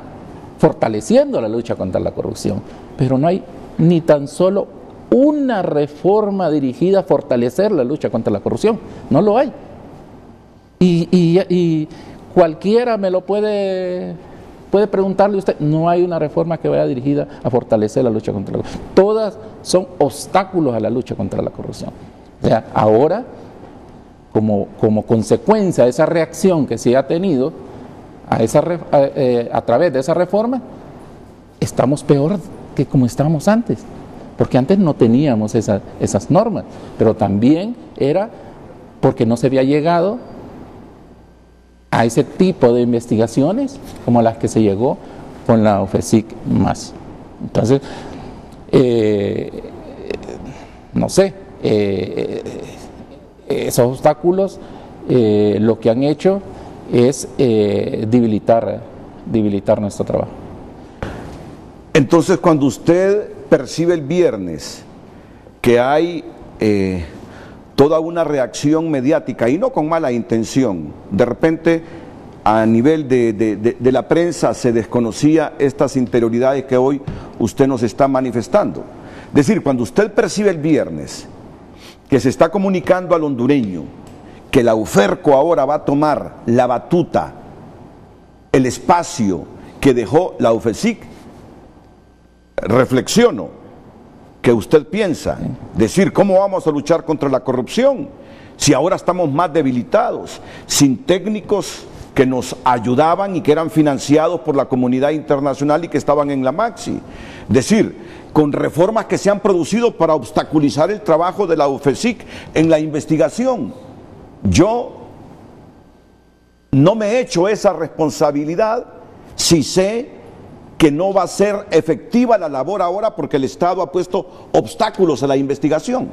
fortaleciendo la lucha contra la corrupción, pero no hay ni tan solo una reforma dirigida a fortalecer la lucha contra la corrupción. No lo hay. Y cualquiera me lo puede preguntarle a usted, no hay una reforma que vaya dirigida a fortalecer la lucha contra la corrupción. Todas son obstáculos a la lucha contra la corrupción. O sea, ahora, como consecuencia de esa reacción que se ha tenido a través de esa reforma, estamos peor que como estábamos antes, porque antes no teníamos esas normas, pero también era porque no se había llegado a ese tipo de investigaciones como las que se llegó con la UFESIC más. Entonces, no sé, esos obstáculos lo que han hecho es debilitar nuestro trabajo. Entonces, cuando usted percibe el viernes que hay toda una reacción mediática, y no con mala intención, de repente a nivel de la prensa se desconocía estas interioridades que hoy usted nos está manifestando. Es decir, cuando usted percibe el viernes que se está comunicando al hondureño que la UFERCO ahora va a tomar la batuta, el espacio que dejó la UFESIC, reflexiono que usted piensa, decir, ¿cómo vamos a luchar contra la corrupción si ahora estamos más debilitados, sin técnicos que nos ayudaban y que eran financiados por la comunidad internacional y que estaban en la MAXI? Decir, con reformas que se han producido para obstaculizar el trabajo de la UFESIC en la investigación. Yo no me he hecho esa responsabilidad si sé que no va a ser efectiva la labor ahora porque el Estado ha puesto obstáculos a la investigación.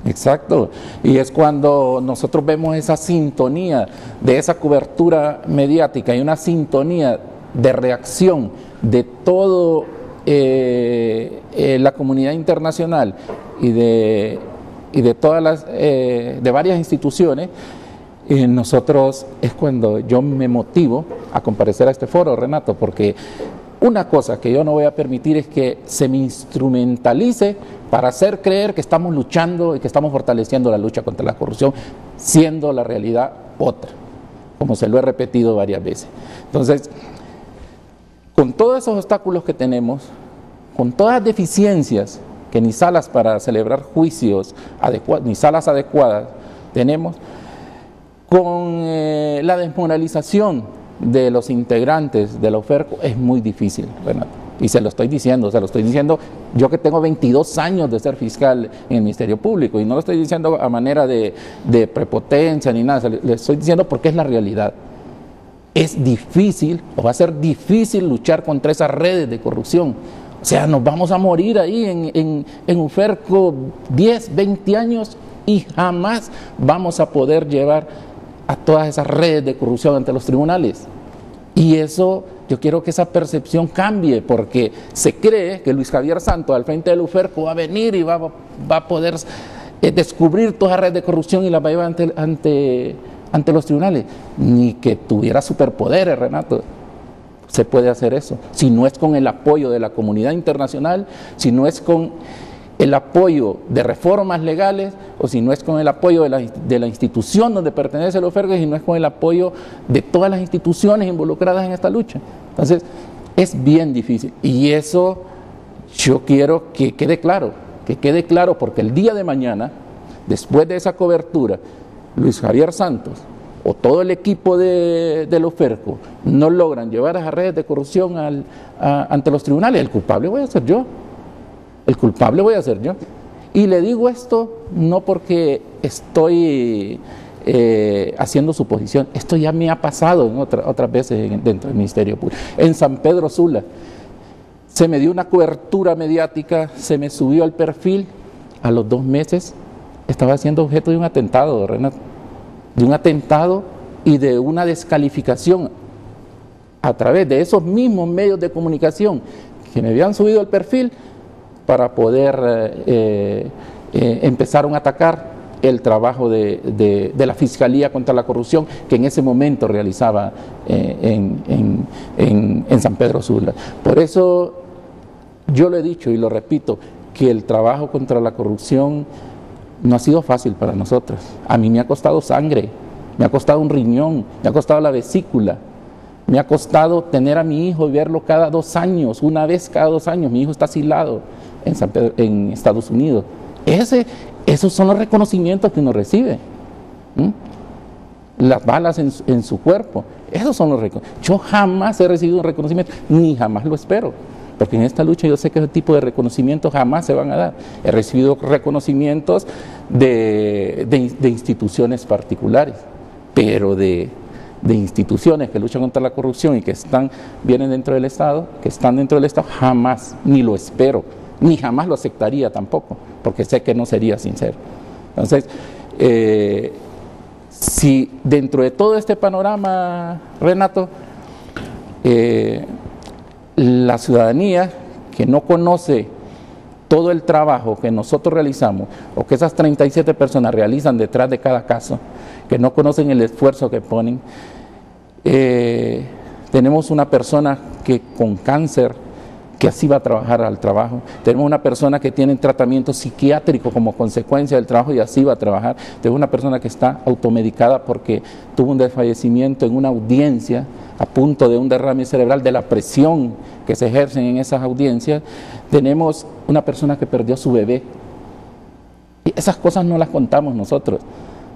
Exacto, y es cuando nosotros vemos esa sintonía de esa cobertura mediática y una sintonía de reacción de todo la comunidad internacional y de todas las de varias instituciones. Nosotros es cuando yo me motivo a comparecer a este foro, Renato, porque una cosa que yo no voy a permitir es que se me instrumentalice para hacer creer que estamos luchando y que estamos fortaleciendo la lucha contra la corrupción, siendo la realidad otra, como se lo he repetido varias veces. Entonces, con todos esos obstáculos que tenemos, con todas las deficiencias, que ni salas para celebrar juicios adecuadas, ni salas adecuadas tenemos, con la desmoralización de los integrantes de la UFERCO, es muy difícil, Renato. Y se lo estoy diciendo yo que tengo 22 años de ser fiscal en el Ministerio Público, y no lo estoy diciendo a manera de prepotencia ni nada, le estoy diciendo porque es la realidad. Es difícil, o va a ser difícil luchar contra esas redes de corrupción. O sea, nos vamos a morir ahí en UFERCO 10, 20 años y jamás vamos a poder llevar a todas esas redes de corrupción ante los tribunales. Y eso, yo quiero que esa percepción cambie, porque se cree que Luis Javier Santos al frente del UFERCO va a venir y va a poder descubrir toda red de corrupción y la va a llevar ante los tribunales. Ni que tuviera superpoderes, Renato, se puede hacer eso. Si no es con el apoyo de la comunidad internacional, si no es con el apoyo de reformas legales, o si no es con el apoyo de la institución donde pertenece el UFERCO, si no es con el apoyo de todas las instituciones involucradas en esta lucha. Entonces, es bien difícil. Y eso yo quiero que quede claro, porque el día de mañana, después de esa cobertura, Luis Javier Santos o todo el equipo de la UFERCO no logran llevar a esas redes de corrupción ante los tribunales, el culpable voy a ser yo. El culpable voy a ser yo. Y le digo esto no porque estoy haciendo suposición, esto ya me ha pasado en otras veces dentro del Ministerio Público. En San Pedro Sula se me dio una cobertura mediática, se me subió al perfil, a los 2 meses estaba siendo objeto de un atentado, Renato, de un atentado y de una descalificación a través de esos mismos medios de comunicación que me habían subido al perfil para poder empezar a atacar el trabajo de la Fiscalía contra la Corrupción que en ese momento realizaba en San Pedro Sula. Por eso yo lo he dicho y lo repito, que el trabajo contra la corrupción no ha sido fácil para nosotros. A mí me ha costado sangre, me ha costado un riñón, me ha costado la vesícula, me ha costado tener a mi hijo y verlo cada 2 años, una vez cada 2 años. Mi hijo está asilado en Estados Unidos. Esos son los reconocimientos que uno recibe. Las balas en su cuerpo, esos son los reconocimientos. Yo jamás he recibido un reconocimiento, ni jamás lo espero, porque en esta lucha yo sé que ese tipo de reconocimientos jamás se van a dar. He recibido reconocimientos de instituciones particulares, pero de instituciones que luchan contra la corrupción y que vienen dentro del Estado, que están dentro del Estado, jamás, ni lo espero, ni jamás lo aceptaría tampoco, porque sé que no sería sincero. Entonces, si dentro de todo este panorama, Renato, la ciudadanía que no conoce todo el trabajo que nosotros realizamos, o que esas 37 personas realizan detrás de cada caso, que no conocen el esfuerzo que ponen, tenemos una persona que con cáncer, que así va a trabajar al trabajo. Tenemos una persona que tiene tratamiento psiquiátrico como consecuencia del trabajo y así va a trabajar. Tenemos una persona que está automedicada porque tuvo un desfallecimiento en una audiencia a punto de un derrame cerebral, de la presión que se ejercen en esas audiencias. Tenemos una persona que perdió a su bebé. Y esas cosas no las contamos nosotros.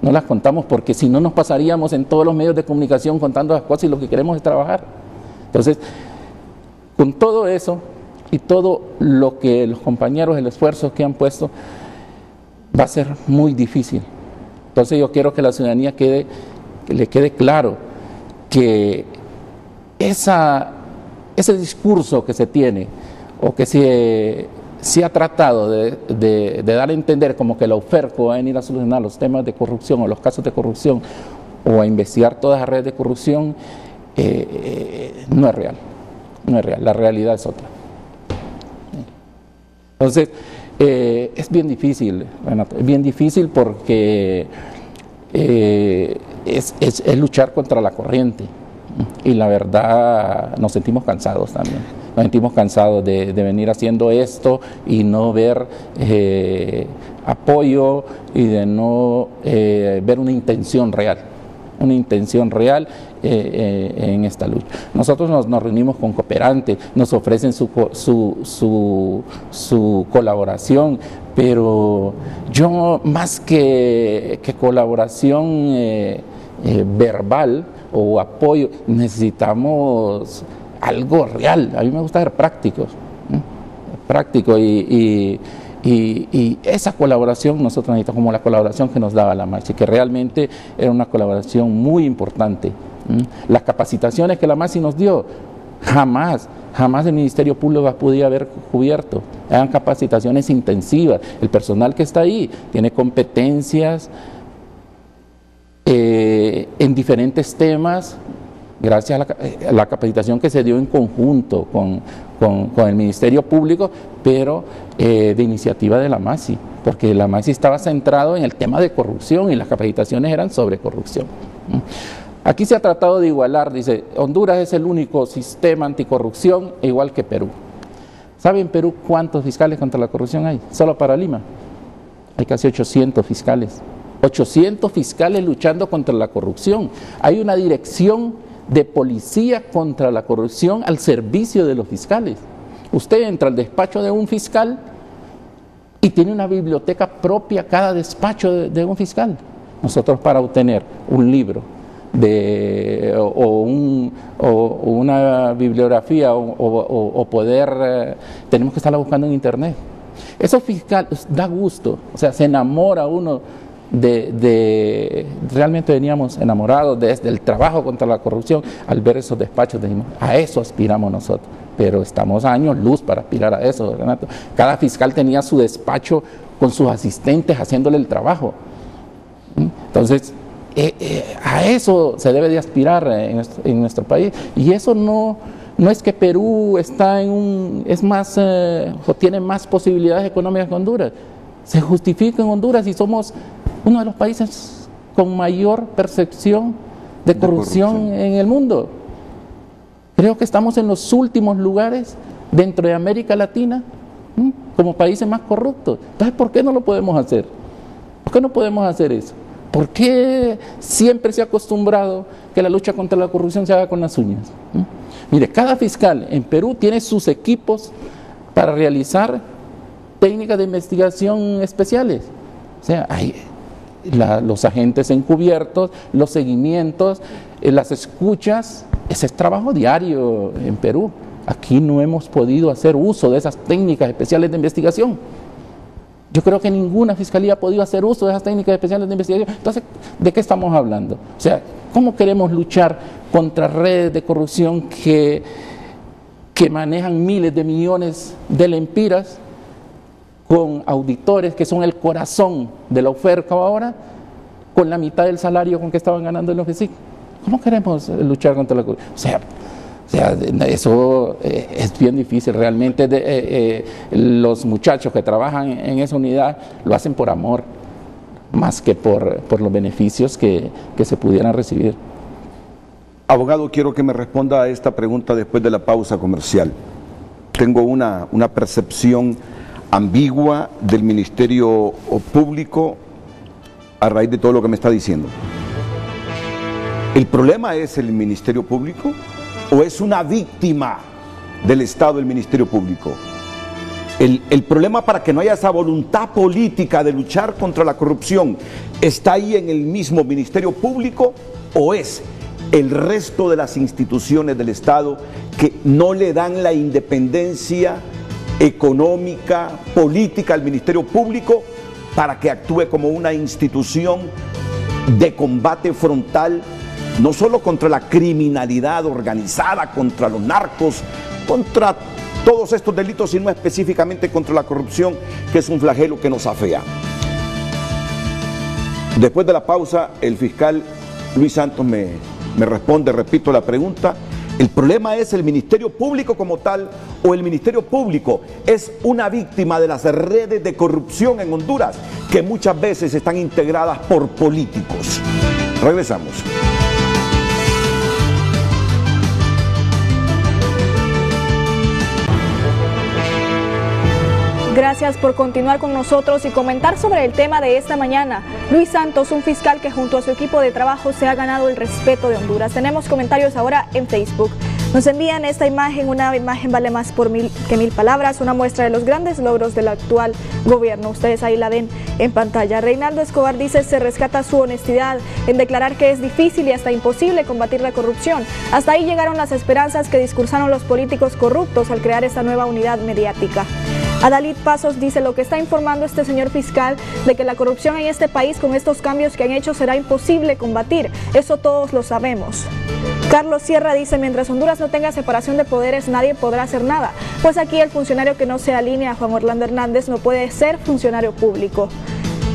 No las contamos porque si no nos pasaríamos en todos los medios de comunicación contando las cosas y lo que queremos es trabajar. Entonces, con todo eso y todo lo que los compañeros, el esfuerzo que han puesto, va a ser muy difícil. Entonces yo quiero que la ciudadanía le quede claro que ese discurso que se tiene o que se ha tratado de dar a entender como que la UFERCO va a venir a solucionar los temas de corrupción o los casos de corrupción o a investigar todas las redes de corrupción, no es real. No es real, la realidad es otra. Entonces, es bien difícil, Renato, es bien difícil porque es luchar contra la corriente. Y la verdad, nos sentimos cansados también. Nos sentimos cansados de venir haciendo esto y no ver apoyo y de no ver una intención real. Una intención real en esta lucha. Nosotros nos reunimos con cooperantes, nos ofrecen su colaboración, pero yo más que colaboración verbal o apoyo, necesitamos algo real. A mí me gusta ser práctico y esa colaboración nosotros necesitamos, como la colaboración que nos daba la MAXI, que realmente era una colaboración muy importante. Las capacitaciones que la MAXI nos dio, jamás el Ministerio Público podía haber cubierto. Eran capacitaciones intensivas. El personal que está ahí tiene competencias en diferentes temas, gracias a la capacitación que se dio en conjunto con el Ministerio Público, pero de iniciativa de la MAXI, porque la MAXI estaba centrado en el tema de corrupción y las capacitaciones eran sobre corrupción. Aquí se ha tratado de igualar, dice, Honduras es el único sistema anticorrupción igual que Perú. ¿Sabe en Perú cuántos fiscales contra la corrupción hay? Solo para Lima hay casi 800 fiscales. 800 fiscales luchando contra la corrupción. Hay una dirección de policía contra la corrupción al servicio de los fiscales. Usted entra al despacho de un fiscal y tiene una biblioteca propia cada despacho de un fiscal. Nosotros, para obtener un libro o una bibliografía o poder, tenemos que estarla buscando en internet. Eso fiscal da gusto, o sea, se enamora uno realmente veníamos enamorados desde el trabajo contra la corrupción. Al ver esos despachos dijimos, a eso aspiramos nosotros, pero estamos a años luz para aspirar a eso, Renato. Cada fiscal tenía su despacho con sus asistentes haciéndole el trabajo. Entonces, a eso se debe de aspirar en nuestro país, y eso no es que Perú está o tiene más posibilidades económicas que Honduras. Se justifica en Honduras y somos uno de los países con mayor percepción de corrupción en el mundo. Creo que estamos en los últimos lugares dentro de América Latina como países más corruptos. Entonces, ¿por qué no lo podemos hacer? ¿Por qué no podemos hacer eso? ¿Por qué siempre se ha acostumbrado que la lucha contra la corrupción se haga con las uñas? Mire, cada fiscal en Perú tiene sus equipos para realizar técnicas de investigación especiales. O sea, hay los agentes encubiertos, los seguimientos, las escuchas. Ese es trabajo diario en Perú. Aquí no hemos podido hacer uso de esas técnicas especiales de investigación. Yo creo que ninguna fiscalía ha podido hacer uso de esas técnicas especiales de investigación. Entonces, ¿de qué estamos hablando? O sea, ¿cómo queremos luchar contra redes de corrupción que manejan miles de millones de lempiras con auditores que son el corazón de la UFERCO ahora, con la mitad del salario con que estaban ganando en la OFECIC? ¿Cómo queremos luchar contra la corrupción? O sea, eso es bien difícil. Realmente los muchachos que trabajan en esa unidad lo hacen por amor, más que por los beneficios que se pudieran recibir. Abogado, quiero que me responda a esta pregunta después de la pausa comercial. Tengo una percepción ambigua del Ministerio Público a raíz de todo lo que me está diciendo. ¿El problema es el Ministerio Público o es una víctima del Estado el Ministerio Público? El problema, para que no haya esa voluntad política de luchar contra la corrupción, ¿está ahí en el mismo Ministerio Público o es el resto de las instituciones del Estado que no le dan la independencia económica, política al Ministerio Público para que actúe como una institución de combate frontal, no solo contra la criminalidad organizada, contra los narcos, contra todos estos delitos, sino específicamente contra la corrupción, que es un flagelo que nos afea? Después de la pausa, el fiscal Luis Santos me responde, repito la pregunta: ¿el problema es el Ministerio Público como tal o el Ministerio Público es una víctima de las redes de corrupción en Honduras que muchas veces están integradas por políticos? Regresamos. Gracias por continuar con nosotros y comentar sobre el tema de esta mañana. Luis Santos, un fiscal que junto a su equipo de trabajo se ha ganado el respeto de Honduras. Tenemos comentarios ahora en Facebook. Nos envían esta imagen: una imagen vale más que mil palabras, una muestra de los grandes logros del actual gobierno. Ustedes ahí la ven en pantalla. Reinaldo Escobar dice: se rescata su honestidad en declarar que es difícil y hasta imposible combatir la corrupción. Hasta ahí llegaron las esperanzas que discursaron los políticos corruptos al crear esta nueva unidad mediática. Adalit Pasos dice: lo que está informando este señor fiscal de que la corrupción en este país con estos cambios que han hecho será imposible combatir. Eso todos lo sabemos. Carlos Sierra dice: mientras Honduras no tenga separación de poderes, nadie podrá hacer nada. Pues aquí el funcionario que no se alinea a Juan Orlando Hernández no puede ser funcionario público.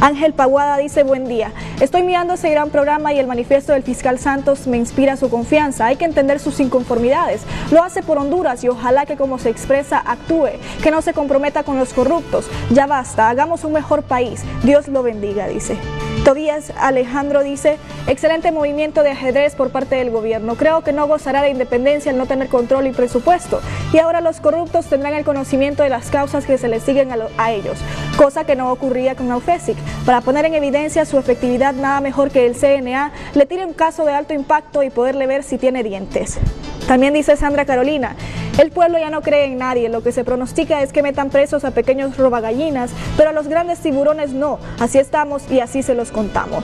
Ángel Paguada dice: buen día, estoy mirando ese gran programa y el manifiesto del fiscal Santos me inspira su confianza. Hay que entender sus inconformidades, lo hace por Honduras y ojalá que como se expresa actúe, que no se comprometa con los corruptos. Ya basta, hagamos un mejor país, Dios lo bendiga, dice. Tobías Alejandro dice: excelente movimiento de ajedrez por parte del gobierno, creo que no gozará de independencia al no tener control y presupuesto, y ahora los corruptos tendrán el conocimiento de las causas que se les siguen a ellos, cosa que no ocurría con la UFECIC. Para poner en evidencia su efectividad, nada mejor que el CNA le tire un caso de alto impacto y poderle ver si tiene dientes. También dice Sandra Carolina: el pueblo ya no cree en nadie, lo que se pronostica es que metan presos a pequeños robagallinas, pero a los grandes tiburones no, así estamos y así se los contamos.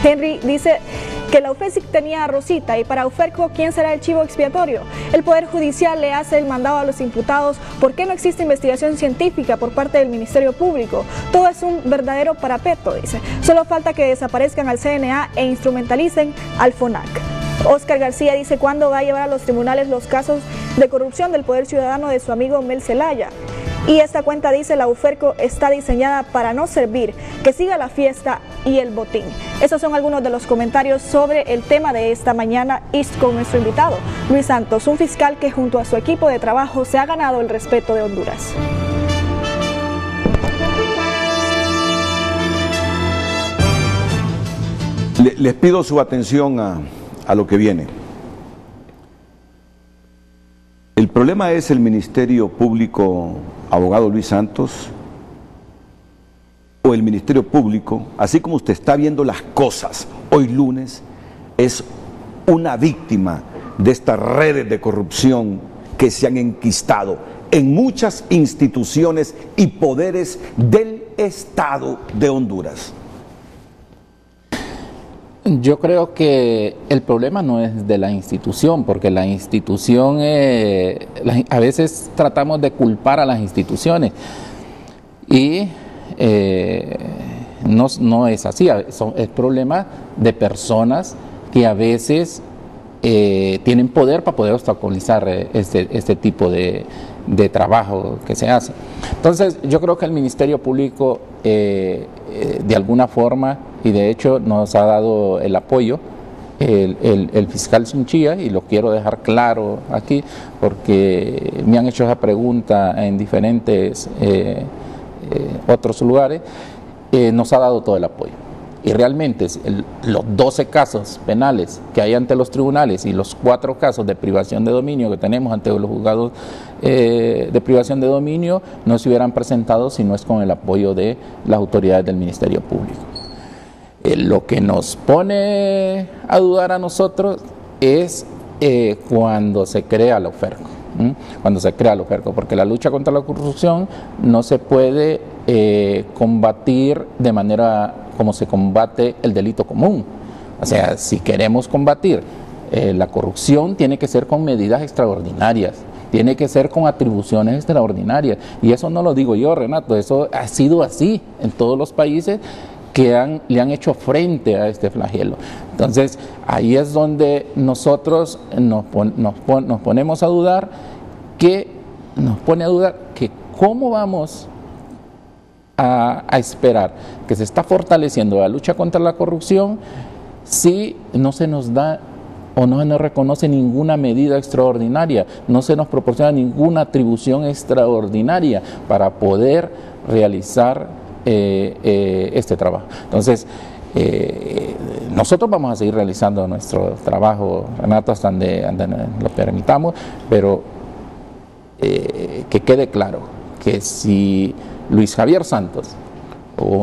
Henry dice: que la UFESIC tenía a Rosita y para Uferco, ¿quién será el chivo expiatorio? El Poder Judicial le hace el mandado a los imputados. ¿Por qué no existe investigación científica por parte del Ministerio Público? Todo es un verdadero parapeto, dice. Solo falta que desaparezcan al CNA e instrumentalicen al FONAC. Oscar García dice, ¿cuándo va a llevar a los tribunales los casos de corrupción del Poder Ciudadano de su amigo Mel Zelaya? Y esta cuenta dice, la Uferco está diseñada para no servir, que siga la fiesta y el botín. Esos son algunos de los comentarios sobre el tema de esta mañana y con nuestro invitado, Luis Santos, un fiscal que junto a su equipo de trabajo se ha ganado el respeto de Honduras. Les pido su atención a lo que viene. El problema es el Ministerio Público, abogado Luis Santos, o el Ministerio Público, así como usted está viendo las cosas hoy lunes, es una víctima de estas redes de corrupción que se han enquistado en muchas instituciones y poderes del Estado de Honduras. Yo creo que el problema no es de la institución, porque la institución, a veces tratamos de culpar a las instituciones y no es así, es problema de personas que a veces tienen poder para poder obstaculizar este tipo de trabajo que se hace. Entonces yo creo que el Ministerio Público de alguna forma, y de hecho nos ha dado el apoyo el fiscal Chinchilla, y lo quiero dejar claro aquí porque me han hecho esa pregunta en diferentes otros lugares, nos ha dado todo el apoyo. Y realmente los 12 casos penales que hay ante los tribunales y los 4 casos de privación de dominio que tenemos ante los juzgados de privación de dominio no se hubieran presentado si no es con el apoyo de las autoridades del Ministerio Público. Lo que nos pone a dudar a nosotros es cuando se crea la Uferco. Cuando se crea la Uferco, porque la lucha contra la corrupción no se puede combatir de manera como se combate el delito común. O sea, si queremos combatir la corrupción, tiene que ser con medidas extraordinarias, tiene que ser con atribuciones extraordinarias. Y eso no lo digo yo, Renato, eso ha sido así en todos los países que le han hecho frente a este flagelo. Entonces, ahí es donde nosotros nos ponemos a dudar, que cómo vamos a esperar que se está fortaleciendo la lucha contra la corrupción si no se nos da o no se nos reconoce ninguna medida extraordinaria, no se nos proporciona ninguna atribución extraordinaria para poder realizar este trabajo. Entonces, nosotros vamos a seguir realizando nuestro trabajo, Renato, hasta donde lo permitamos, pero que quede claro que si Luis Javier Santos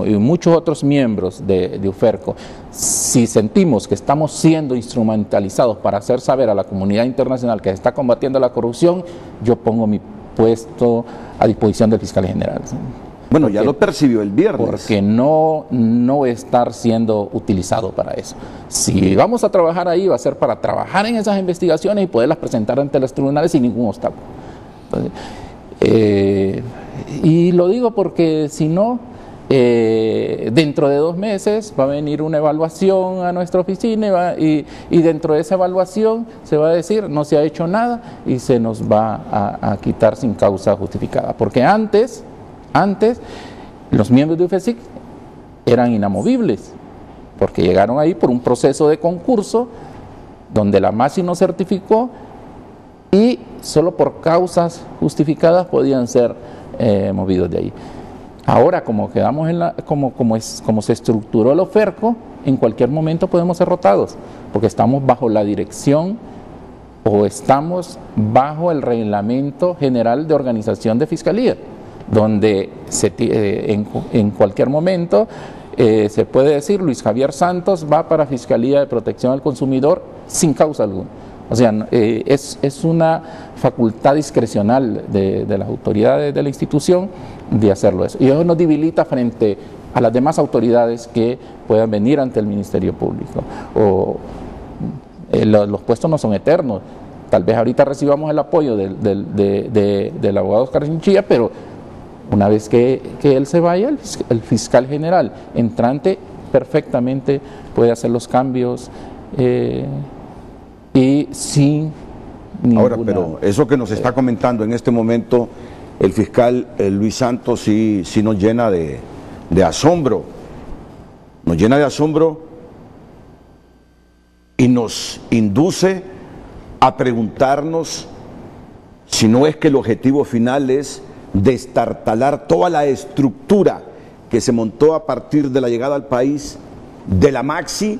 y muchos otros miembros de Uferco, si sentimos que estamos siendo instrumentalizados para hacer saber a la comunidad internacional que se está combatiendo la corrupción, yo pongo mi puesto a disposición del fiscal general. Bueno, ya lo percibió el viernes. Porque no estar siendo utilizado para eso. Si vamos a trabajar ahí, va a ser para trabajar en esas investigaciones y poderlas presentar ante los tribunales sin ningún obstáculo. Entonces, y lo digo porque si no, dentro de 2 meses va a venir una evaluación a nuestra oficina y dentro de esa evaluación se va a decir no se ha hecho nada y se nos va a quitar sin causa justificada. Porque antes los miembros de UFESIC eran inamovibles, porque llegaron ahí por un proceso de concurso donde la MAXI no certificó y solo por causas justificadas podían ser movidos de ahí. Ahora, como quedamos como se estructuró el Uferco, en cualquier momento podemos ser rotados, porque estamos bajo la dirección o estamos bajo el Reglamento General de Organización de Fiscalía, donde en cualquier momento se puede decir Luis Javier Santos va para Fiscalía de Protección al Consumidor sin causa alguna. O sea, es una facultad discrecional de las autoridades de la institución de hacerlo eso. Y eso nos debilita frente a las demás autoridades que puedan venir ante el Ministerio Público. Los puestos no son eternos. Tal vez ahorita recibamos el apoyo del abogado Oscar Chinchilla, pero una vez que él se vaya, el fiscal general entrante perfectamente puede hacer los cambios y sin ninguna... Ahora, pero eso que nos está comentando en este momento el fiscal Luis Santos sí nos llena de asombro. Nos llena de asombro y nos induce a preguntarnos si no es que el objetivo final es destartalar toda la estructura que se montó a partir de la llegada al país de la Maxi,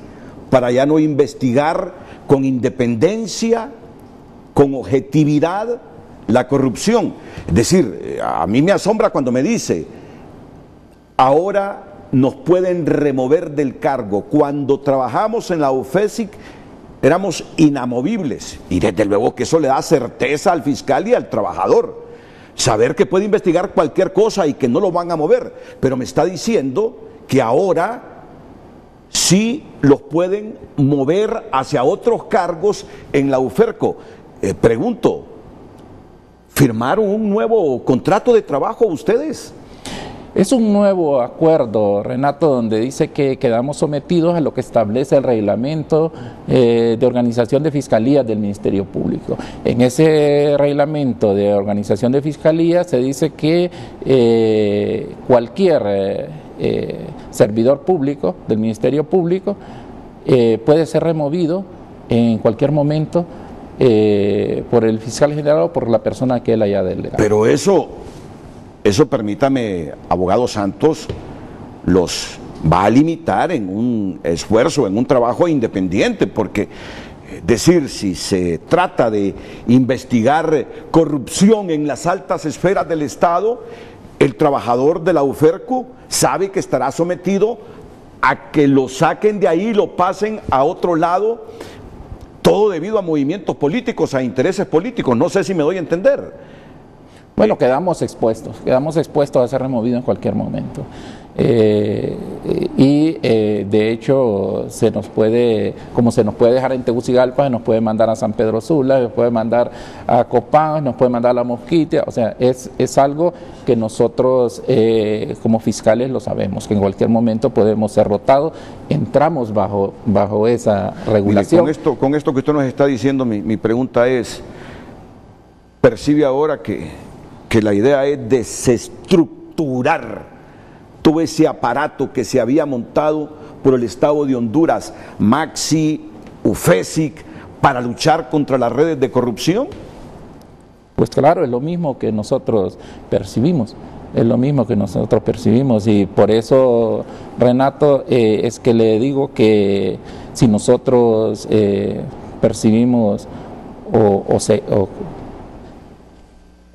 para ya no investigar con independencia, con objetividad la corrupción. Es decir, a mí me asombra cuando me dice, ahora nos pueden remover del cargo. Cuando trabajamos en la UFESIC éramos inamovibles, y desde luego que eso le da certeza al fiscal y al trabajador, saber que puede investigar cualquier cosa y que no lo van a mover. Pero me está diciendo que ahora sí los pueden mover hacia otros cargos en la UFERCO. Pregunto, ¿firmaron un nuevo contrato de trabajo ustedes? Es un nuevo acuerdo, Renato, donde dice que quedamos sometidos a lo que establece el reglamento de organización de fiscalías del Ministerio Público. En ese reglamento de organización de fiscalías se dice que cualquier servidor público del Ministerio Público puede ser removido en cualquier momento por el fiscal general o por la persona que él haya delegado. Pero eso, permítame, abogado Santos, los va a limitar en un esfuerzo, en un trabajo independiente, porque decir, si se trata de investigar corrupción en las altas esferas del Estado, el trabajador de la UFERCO sabe que estará sometido a que lo saquen de ahí y lo pasen a otro lado, todo debido a movimientos políticos, a intereses políticos. No sé si me doy a entender. Bueno, quedamos expuestos a ser removidos en cualquier momento. De hecho, como se nos puede dejar en Tegucigalpa, se nos puede mandar a San Pedro Sula, se nos puede mandar a Copán, se nos puede mandar a La Mosquitia. O sea, es algo que nosotros como fiscales lo sabemos, que en cualquier momento podemos ser rotados. Entramos bajo esa regulación. Mire, con esto que usted nos está diciendo, mi pregunta es, ¿percibe ahora que la idea es desestructurar todo ese aparato que se había montado por el Estado de Honduras, Maxi, UFESIC, para luchar contra las redes de corrupción? Pues claro, es lo mismo que nosotros percibimos. Y por eso, Renato, es que le digo que si nosotros percibimos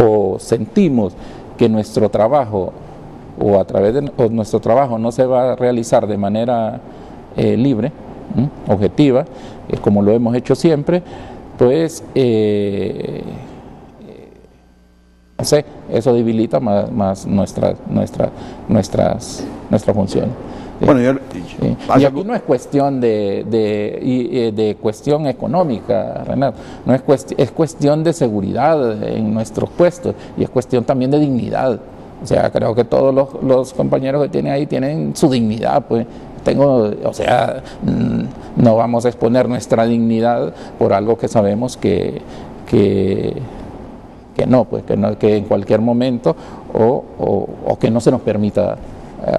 o sentimos que nuestro trabajo o a través de nuestro trabajo no se va a realizar de manera libre, objetiva, como lo hemos hecho siempre, pues no sé, eso debilita más nuestra función. Bueno, y aquí no es cuestión de cuestión económica, Renato, no es cuestión de seguridad en nuestros puestos, y es cuestión también de dignidad. O sea, creo que todos los compañeros que tienen ahí tienen su dignidad, pues. No vamos a exponer nuestra dignidad por algo que sabemos que en cualquier momento o que no se nos permita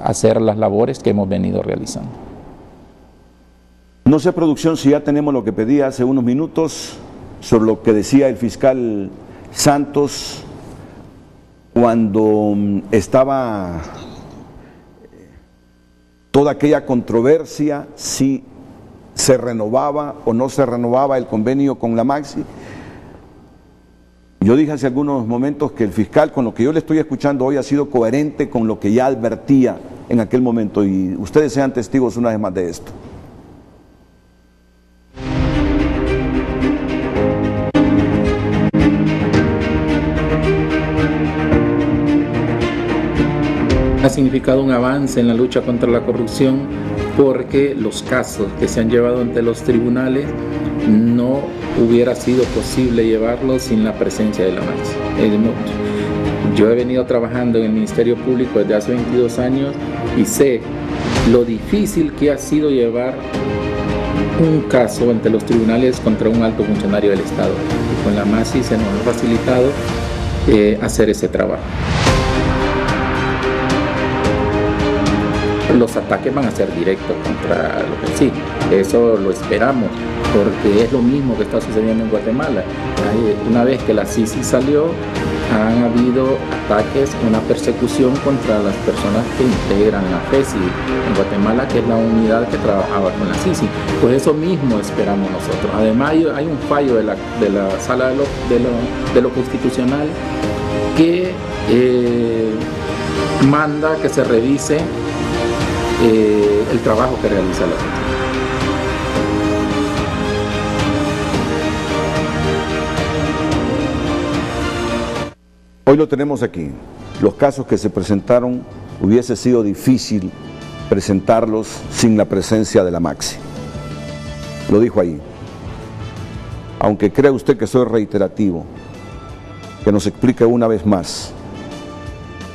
hacer las labores que hemos venido realizando. No sé, producción, si ya tenemos lo que pedía hace unos minutos sobre lo que decía el fiscal Santos cuando estaba toda aquella controversia, si se renovaba o no se renovaba el convenio con la Maxi. Yo dije hace algunos momentos que el fiscal, con lo que yo le estoy escuchando hoy, ha sido coherente con lo que ya advertía en aquel momento, y ustedes sean testigos una vez más de esto. significado un avance en la lucha contra la corrupción porque los casos que se han llevado ante los tribunales no hubiera sido posible llevarlos sin la presencia de la MAXI. Yo he venido trabajando en el Ministerio Público desde hace 22 años y sé lo difícil que ha sido llevar un caso ante los tribunales contra un alto funcionario del Estado. Y con la MAXI se nos ha facilitado hacer ese trabajo. Los ataques van a ser directos contra los sí, eso lo esperamos, porque es lo mismo que está sucediendo en Guatemala. Una vez que la CICI salió, han habido ataques, una persecución contra las personas que integran la FESI en Guatemala, que es la unidad que trabajaba con la CICI. Pues eso mismo esperamos nosotros. Además hay un fallo de la Sala de lo Constitucional que manda que se revise el trabajo que realiza la FESI. Hoy lo tenemos aquí. Los casos que se presentaron, hubiese sido difícil presentarlos sin la presencia de la MAXI. Lo dijo ahí. Aunque crea usted que soy reiterativo, que nos explique una vez más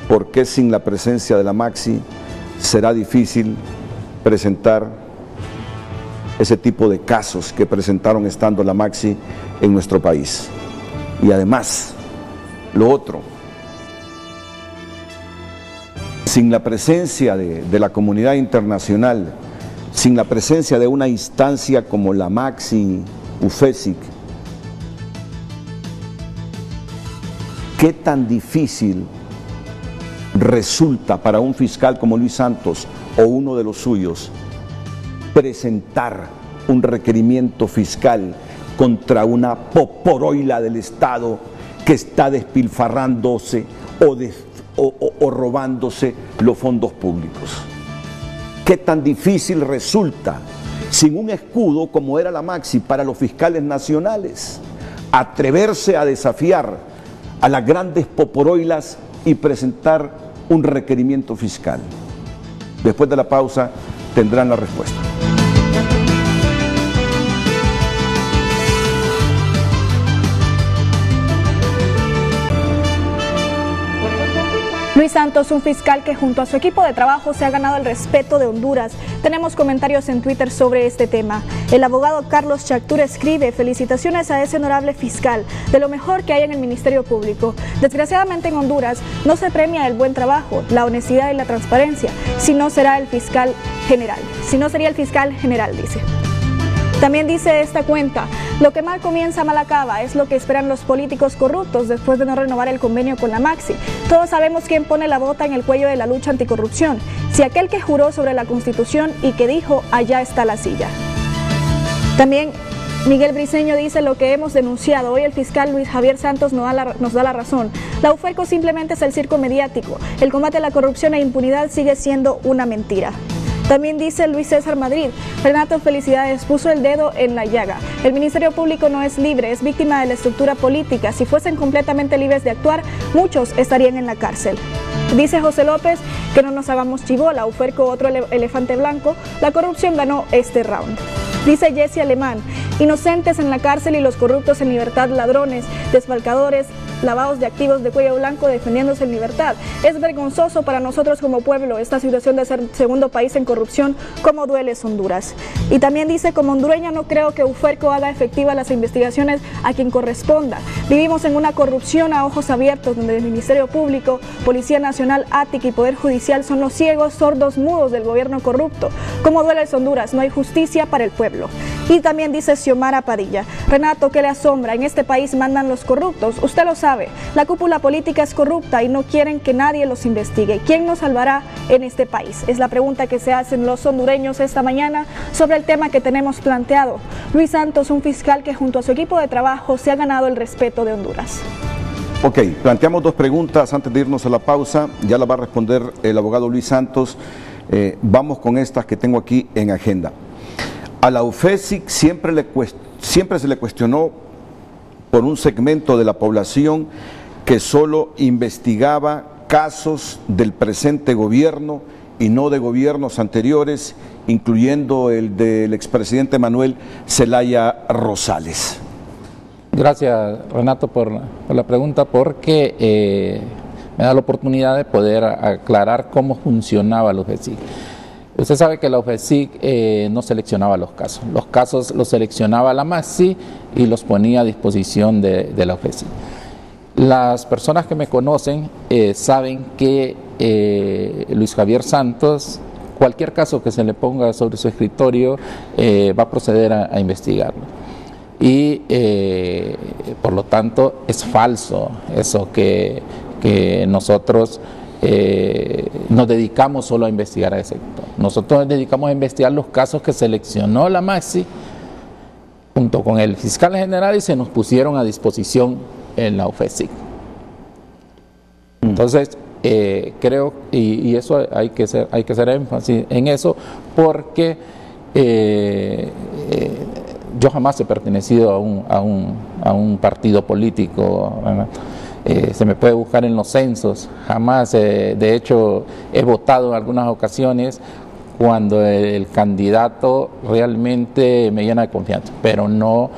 por qué sin la presencia de la MAXI será difícil presentar ese tipo de casos que presentaron estando la MAXI en nuestro país. Y además, lo otro, sin la presencia de la comunidad internacional, sin la presencia de una instancia como la MAXI, UFESIC, ¿qué tan difícil resulta para un fiscal como Luis Santos o uno de los suyos presentar un requerimiento fiscal contra una poporoila del Estado que está despilfarrándose o robándose los fondos públicos? ¿Qué tan difícil resulta, sin un escudo como era la MAXI para los fiscales nacionales, atreverse a desafiar a las grandes poporoilas y presentar un requerimiento fiscal? Después de la pausa tendrán la respuesta. Luis Santos, un fiscal que junto a su equipo de trabajo se ha ganado el respeto de Honduras. Tenemos comentarios en Twitter sobre este tema. El abogado Carlos Chactur escribe: felicitaciones a ese honorable fiscal, de lo mejor que hay en el Ministerio Público. Desgraciadamente en Honduras no se premia el buen trabajo, la honestidad y la transparencia, si no será el fiscal general. Si no sería el fiscal general, dice. También dice esta cuenta: lo que mal comienza, mal acaba, es lo que esperan los políticos corruptos después de no renovar el convenio con la MAXI. Todos sabemos quién pone la bota en el cuello de la lucha anticorrupción. Si aquel que juró sobre la Constitución y que dijo, allá está la silla. También Miguel Briceño dice: lo que hemos denunciado, hoy el fiscal Luis Javier Santos nos da la razón. La UFERCO simplemente es el circo mediático. El combate a la corrupción e impunidad sigue siendo una mentira. También dice Luis César Madrid: Renato, felicidades, puso el dedo en la llaga. El Ministerio Público no es libre, es víctima de la estructura política. Si fuesen completamente libres de actuar, muchos estarían en la cárcel. Dice José López: que no nos hagamos chivola, UFERCO otro elefante blanco, la corrupción ganó este round. Dice Jesse Alemán: inocentes en la cárcel y los corruptos en libertad, ladrones, desfalcadores, lavados de activos de cuello blanco defendiéndose en libertad. Es vergonzoso para nosotros como pueblo esta situación de ser segundo país en corrupción. Cómo duele Honduras. Y también dice: como hondureña no creo que UFERCO haga efectivas las investigaciones a quien corresponda. Vivimos en una corrupción a ojos abiertos donde el Ministerio Público, Policía Nacional, ATIC y Poder Judicial son los ciegos, sordos, mudos del gobierno corrupto. Cómo duele Honduras, no hay justicia para el pueblo. Y también dice Xiomara Padilla: Renato, ¿qué le asombra? En este país mandan los corruptos, usted lo sabe, la cúpula política es corrupta y no quieren que nadie los investigue. ¿Quién nos salvará en este país? Es la pregunta que se hacen los hondureños esta mañana sobre el tema que tenemos planteado. Luis Santos, un fiscal que junto a su equipo de trabajo se ha ganado el respeto de Honduras. Ok, planteamos dos preguntas antes de irnos a la pausa, ya las va a responder el abogado Luis Santos. Vamos con estas que tengo aquí en agenda. A la UFESIC siempre se le cuestionó por un segmento de la población que solo investigaba casos del presente gobierno y no de gobiernos anteriores, incluyendo el del expresidente Manuel Zelaya Rosales? Gracias, Renato, por la pregunta, porque me da la oportunidad de poder aclarar cómo funcionaba la UFESIC. Usted sabe que la UFESIC no seleccionaba los casos los seleccionaba la MAXI y los ponía a disposición de la UFESIC. Las personas que me conocen saben que Luis Javier Santos, cualquier caso que se le ponga sobre su escritorio, va a proceder a investigarlo. Y por lo tanto es falso eso que nosotros nos dedicamos solo a investigar a ese sector. Nosotros nos dedicamos a investigar los casos que seleccionó la MAXI junto con el fiscal general y se nos pusieron a disposición en la UFESIC. Entonces, creo, y eso hay que hacer énfasis en eso, porque yo jamás he pertenecido a un partido político. Se me puede buscar en los censos, jamás, de hecho, he votado en algunas ocasiones cuando el candidato realmente me llena de confianza, pero no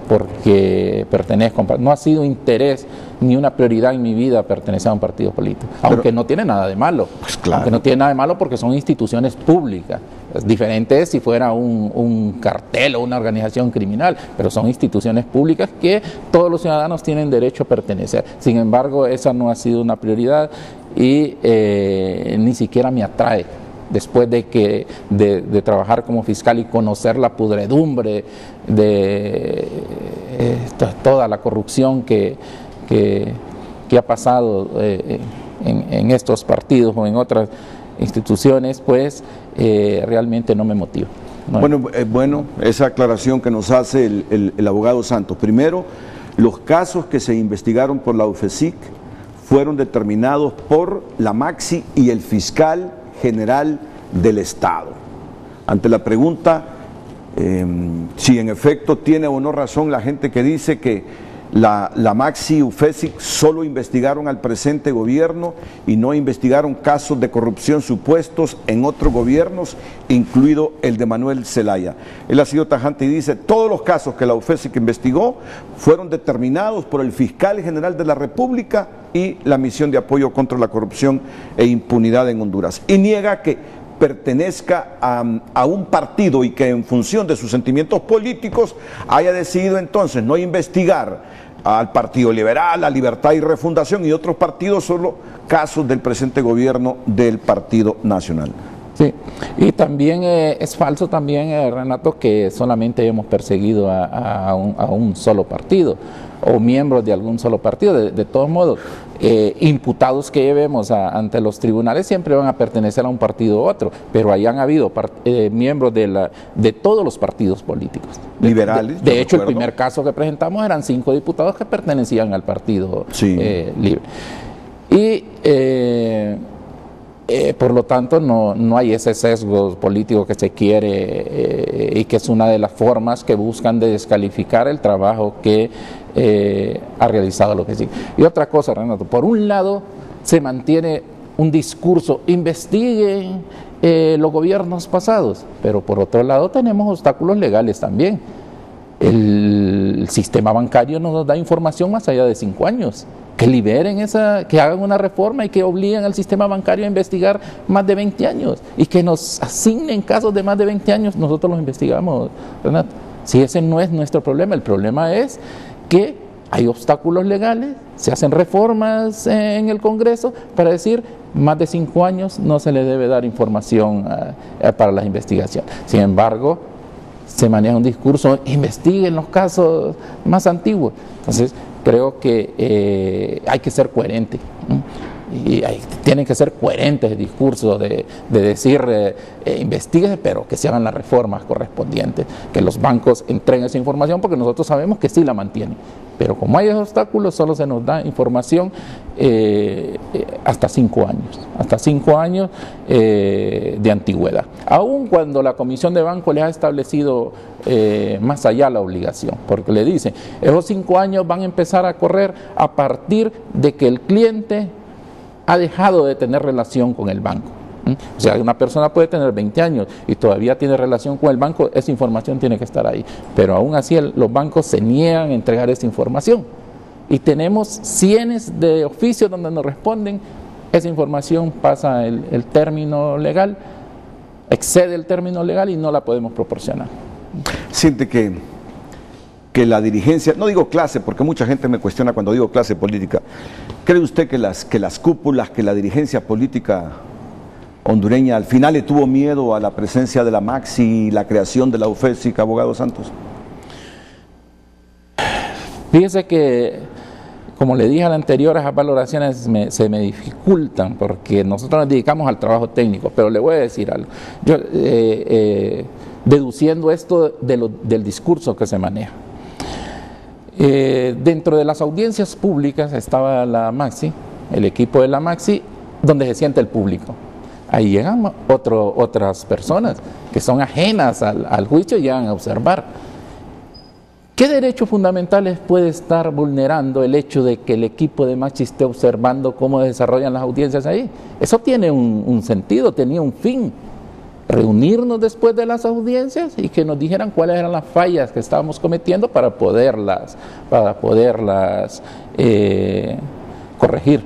porque pertenezco, no ha sido interés ni una prioridad en mi vida pertenecer a un partido político, aunque no tiene nada de malo, pues claro. Aunque no tiene nada de malo porque son instituciones públicas. Es diferente si fuera un cartel o una organización criminal, pero son instituciones públicas que todos los ciudadanos tienen derecho a pertenecer. Sin embargo, esa no ha sido una prioridad y ni siquiera me atrae. Después de trabajar como fiscal y conocer la pudredumbre de toda la corrupción que ha pasado en estos partidos o en otras instituciones, pues realmente no me motiva. Bueno, esa aclaración que nos hace el abogado Santos. Primero, los casos que se investigaron por la UFESIC fueron determinados por la MAXI y el fiscal general del Estado. Ante la pregunta si en efecto tiene o no razón la gente que dice que la MAXI y UFESIC solo investigaron al presente gobierno y no investigaron casos de corrupción supuestos en otros gobiernos, incluido el de Manuel Zelaya. Él ha sido tajante y dice: todos los casos que la UFESIC investigó fueron determinados por el fiscal general de la República y la misión de apoyo contra la corrupción e impunidad en Honduras. Y niega que pertenezca a un partido y que en función de sus sentimientos políticos haya decidido entonces no investigar al Partido Liberal, a Libertad y Refundación y otros partidos, solo casos del presente gobierno del Partido Nacional. Sí, y también es falso también, Renato, que solamente hemos perseguido a un solo partido o miembros de algún solo partido. De todos modos, imputados que llevemos ante los tribunales siempre van a pertenecer a un partido u otro, pero ahí han habido miembros de todos los partidos políticos. Liberales. De hecho, el primer caso que presentamos eran 5 diputados que pertenecían al Partido Libre. Y por lo tanto no hay ese sesgo político que se quiere y que es una de las formas que buscan de descalificar el trabajo que ha realizado lo que sí. Y otra cosa, Renato, por un lado se mantiene un discurso: investiguen los gobiernos pasados, pero por otro lado tenemos obstáculos legales también. El sistema bancario no nos da información más allá de 5 años. Que liberen que hagan una reforma y que obliguen al sistema bancario a investigar más de 20 años y que nos asignen casos de más de 20 años, nosotros los investigamos, Renato. Si ese no es nuestro problema, el problema es que hay obstáculos legales, se hacen reformas en el Congreso para decir más de 5 años no se le debe dar información para las investigaciones. Sin embargo, se maneja un discurso: investiguen los casos más antiguos. Entonces, creo que hay que ser coherente, ¿no? Y tienen que ser coherentes el discurso de decir investigue, pero que se hagan las reformas correspondientes, que los bancos entreguen esa información, porque nosotros sabemos que sí la mantienen, pero como hay obstáculos solo se nos da información hasta 5 años de antigüedad, aun cuando la Comisión de Banco les ha establecido más allá la obligación, porque le dicen esos 5 años van a empezar a correr a partir de que el cliente ha dejado de tener relación con el banco. O sea, una persona puede tener 20 años y todavía tiene relación con el banco, esa información tiene que estar ahí. Pero aún así los bancos se niegan a entregar esa información. Y tenemos cientos de oficios donde nos responden, esa información pasa el término legal, excede el término legal y no la podemos proporcionar. Siente que la dirigencia, no digo clase, porque mucha gente me cuestiona cuando digo clase política, ¿cree usted que las cúpulas, que la dirigencia política hondureña al final le tuvo miedo a la presencia de la Maxi y la creación de la UFESIC, abogado Santos? Fíjese que, como le dije al anterior, esas valoraciones se me dificultan porque nosotros nos dedicamos al trabajo técnico, pero le voy a decir algo. Yo, deduciendo esto del discurso que se maneja. Dentro de las audiencias públicas estaba la Maxi, el equipo de la Maxi, donde se siente el público. Ahí llegan otras personas que son ajenas al juicio y llegan a observar. ¿Qué derechos fundamentales puede estar vulnerando el hecho de que el equipo de Maxi esté observando cómo desarrollan las audiencias ahí? Eso tiene un sentido, tenía un fin. Reunirnos después de las audiencias y que nos dijeran cuáles eran las fallas que estábamos cometiendo para poderlas corregir.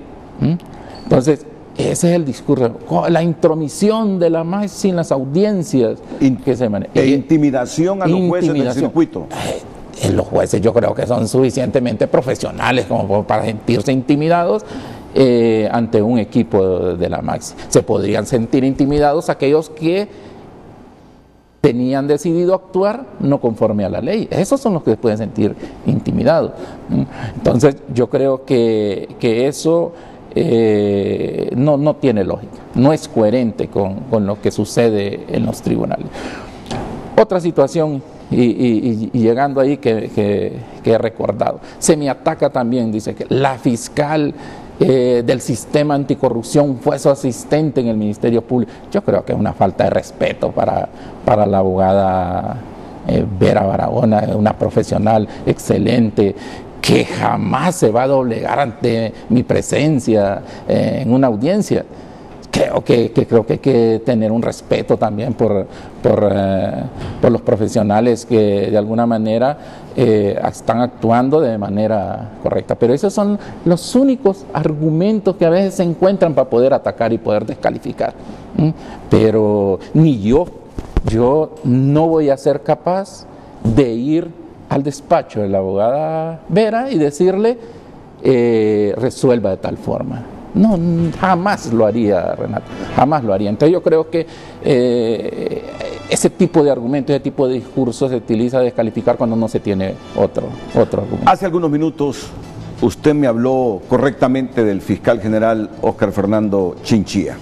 Entonces, ese es el discurso, la intromisión de la Maxi en las audiencias que se maneja. E intimidación a los jueces del circuito. Los jueces yo creo que son suficientemente profesionales como para sentirse intimidados ante un equipo de la Maxi. Se podrían sentir intimidados aquellos que tenían decidido actuar no conforme a la ley. Esos son los que se pueden sentir intimidados. Entonces yo creo que eso no tiene lógica, no es coherente con lo que sucede en los tribunales. Otra situación, y llegando ahí que he recordado, se me ataca también, dice que la fiscal del sistema anticorrupción fue su asistente en el Ministerio Público. Yo creo que es una falta de respeto para la abogada Vera Barahona, una profesional excelente, que jamás se va a doblegar ante mi presencia en una audiencia. Creo que hay que tener un respeto también por los profesionales que de alguna manera están actuando de manera correcta. Pero esos son los únicos argumentos que a veces se encuentran para poder atacar y poder descalificar. Pero ni yo no voy a ser capaz de ir al despacho de la abogada Vera y decirle resuelva de tal forma. No, jamás lo haría, Renato, jamás lo haría. Entonces yo creo que ese tipo de argumentos, ese tipo de discursos se utiliza a descalificar cuando no se tiene otro argumento. Hace algunos minutos usted me habló correctamente del fiscal general Óscar Fernando Chinchilla.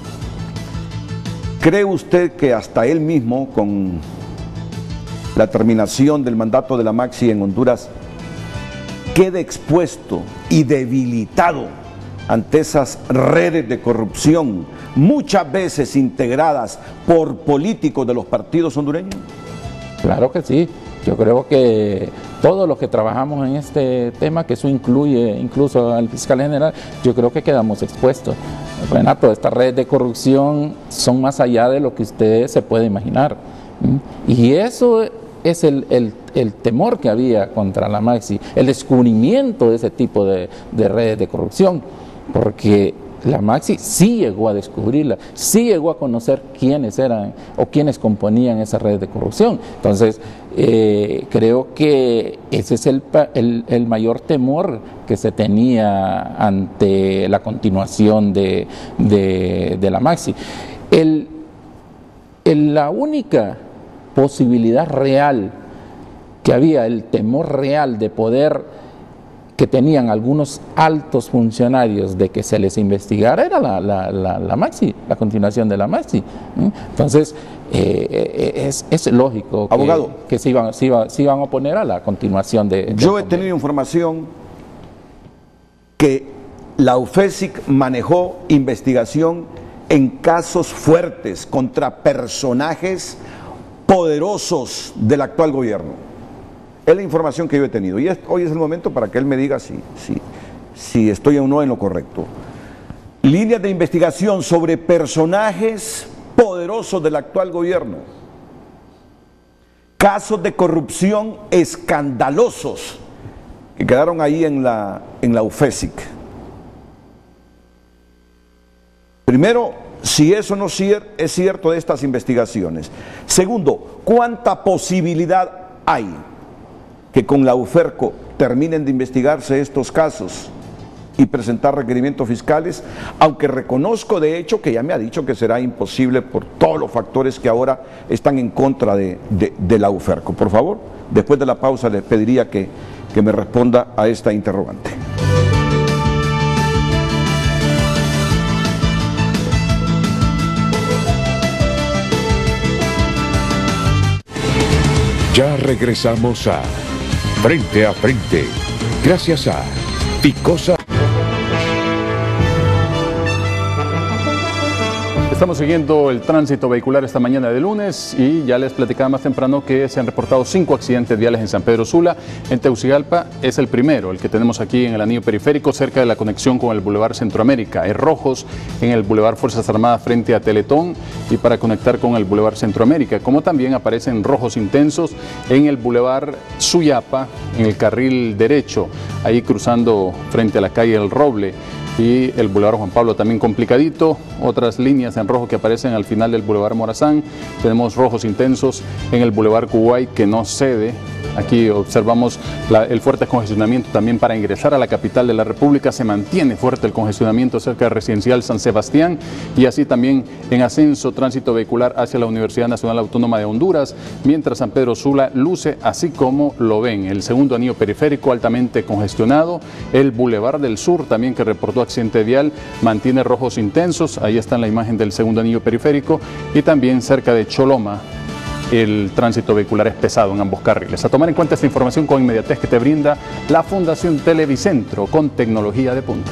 ¿Cree usted que hasta él mismo, con la terminación del mandato de la Maxi en Honduras, quede expuesto y debilitado ante esas redes de corrupción, muchas veces integradas por políticos de los partidos hondureños? Claro que sí. Yo creo que todos los que trabajamos en este tema, que eso incluye incluso al fiscal general, yo creo que quedamos expuestos. Renato, estas redes de corrupción son más allá de lo que usted se puede imaginar. Y eso es el temor que había contra la Maxi, el descubrimiento de ese tipo de redes de corrupción. Porque la Maxi sí llegó a descubrirla, sí llegó a conocer quiénes eran o quiénes componían esa red de corrupción. Entonces, creo que ese es el mayor temor que se tenía ante la continuación de la Maxi. La única posibilidad real que había, el temor real de poder que tenían algunos altos funcionarios de que se les investigara era la Maxi, la continuación de la Maxi. Entonces, es lógico abogado, que se iban a oponer a la continuación de... Yo he tenido información que la UFESIC manejó investigación en casos fuertes contra personajes poderosos del actual gobierno. Es la información que yo he tenido y hoy es el momento para que él me diga si estoy o no en lo correcto. líneas de investigación sobre personajes poderosos del actual gobierno, casos de corrupción escandalosos que quedaron ahí en la UFESIC. Primero, si eso no es cierto de estas investigaciones. Segundo, ¿cuánta posibilidad hay que con la UFERCO terminen de investigarse estos casos y presentar requerimientos fiscales? Aunque reconozco de hecho que ya me ha dicho que será imposible por todos los factores que ahora están en contra de la UFERCO. Por favor, después de la pausa les pediría que me responda a esta interrogante. Ya regresamos a Frente a Frente, gracias a Picosa. Estamos siguiendo el tránsito vehicular esta mañana de lunes y ya les platicaba más temprano que se han reportado 5 accidentes viales en San Pedro Sula. En Tegucigalpa es el primero, el que tenemos aquí en el anillo periférico, cerca de la conexión con el Boulevard Centroamérica. Hay rojos en el Boulevard Fuerzas Armadas frente a Teletón y para conectar con el Boulevard Centroamérica, como también aparecen rojos intensos en el Boulevard Suyapa, en el carril derecho, ahí cruzando frente a la calle El Roble. Y el Boulevard Juan Pablo también complicadito, otras líneas en rojo que aparecen al final del Boulevard Morazán. Tenemos rojos intensos en el Boulevard Kuwait que no cede. Aquí observamos el fuerte congestionamiento también para ingresar a la capital de la República. Se mantiene fuerte el congestionamiento cerca del Residencial San Sebastián y así también en ascenso tránsito vehicular hacia la Universidad Nacional Autónoma de Honduras, mientras San Pedro Sula luce así como lo ven. El segundo anillo periférico altamente congestionado. El Boulevard del Sur también, que reportó accidente vial, mantiene rojos intensos. Ahí está en la imagen del segundo anillo periférico y también cerca de Choloma. El tránsito vehicular es pesado en ambos carriles. A tomar en cuenta esta información con inmediatez que te brinda la Fundación Televicentro con tecnología de punta.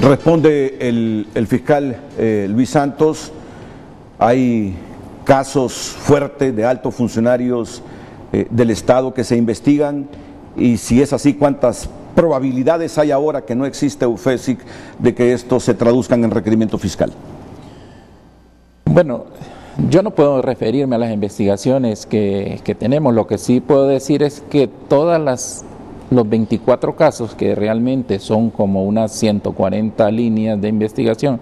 Responde el fiscal Luis Santos. Hay casos fuertes de altos funcionarios del Estado que se investigan, y si es así, ¿cuántas probabilidades hay ahora que no existe UFESIC de que esto se traduzcan en requerimiento fiscal? Bueno, yo no puedo referirme a las investigaciones que tenemos. Lo que sí puedo decir es que los 24 casos, que realmente son como unas 140 líneas de investigación,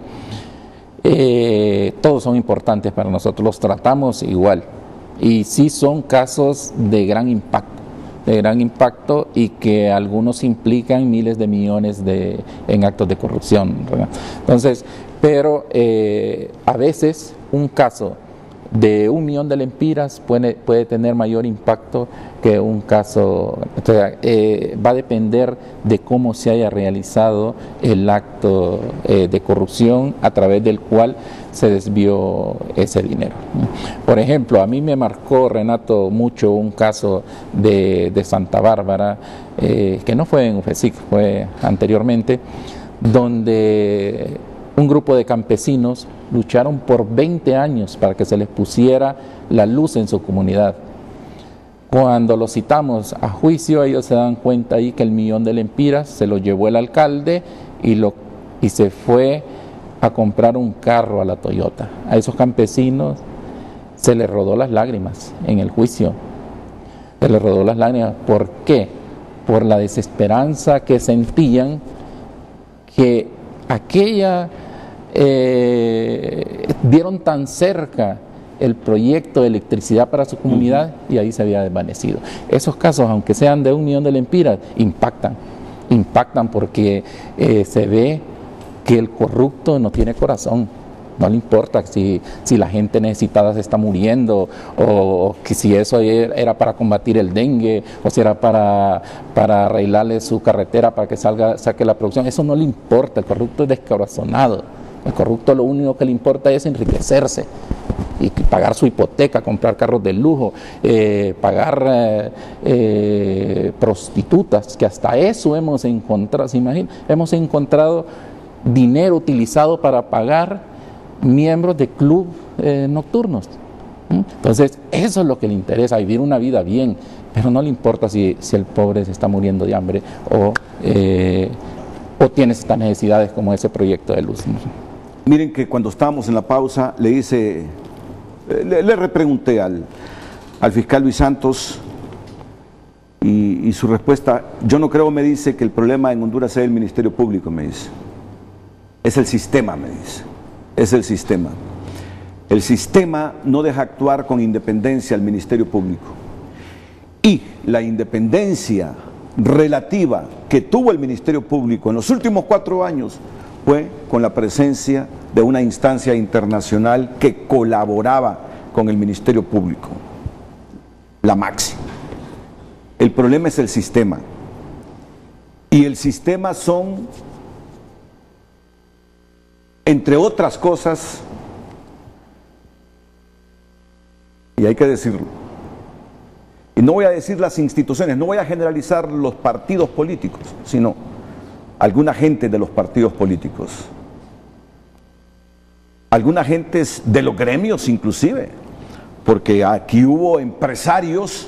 todos son importantes para nosotros, los tratamos igual, y sí son casos de gran impacto y que algunos implican miles de millones en actos de corrupción, ¿verdad? Entonces, pero a veces un caso de 1 millón de lempiras puede tener mayor impacto que un caso. O sea, va a depender de cómo se haya realizado el acto de corrupción a través del cual se desvió ese dinero. Por ejemplo, a mí me marcó, Renato, mucho un caso de Santa Bárbara, que no fue en UFESIC, fue anteriormente, donde un grupo de campesinos lucharon por 20 años para que se les pusiera la luz en su comunidad. Cuando los citamos a juicio, ellos se dan cuenta ahí que el 1 millón de lempiras se lo llevó el alcalde y se fue a comprar un carro a la Toyota. A esos campesinos se les rodó las lágrimas en el juicio. Se les rodó las lágrimas. ¿Por qué? Por la desesperanza que sentían que vieron tan cerca el proyecto de electricidad para su comunidad y ahí se había desvanecido. Esos casos, aunque sean de 1 millón de lempiras, impactan porque se ve que el corrupto no tiene corazón. No le importa si la gente necesitada se está muriendo, o que si eso era para combatir el dengue, o si era para arreglarle su carretera para que saque la producción. Eso no le importa. El corrupto es descorazonado. El corrupto lo único que le importa es enriquecerse y pagar su hipoteca, comprar carros de lujo, pagar prostitutas, que hasta eso hemos encontrado. ¿Se imaginan? Hemos encontrado dinero utilizado para pagar miembros de clubes nocturnos. Entonces, eso es lo que le interesa, vivir una vida bien, pero no le importa si el pobre se está muriendo de hambre o tiene estas necesidades como ese proyecto de luz. Miren que cuando estábamos en la pausa, le repregunté al fiscal Luis Santos y su respuesta, yo no creo, me dice, que el problema en Honduras sea el Ministerio Público, me dice. Es el sistema, me dice. Es el sistema. El sistema no deja actuar con independencia al Ministerio Público. Y la independencia relativa que tuvo el Ministerio Público en los últimos 4 años fue con la presencia de una instancia internacional que colaboraba con el Ministerio Público, la MAXI. El problema es el sistema. Y el sistema son, entre otras cosas, y hay que decirlo, y no voy a decir las instituciones, no voy a generalizar los partidos políticos, sino alguna gente de los partidos políticos, alguna gente de los gremios inclusive, porque aquí hubo empresarios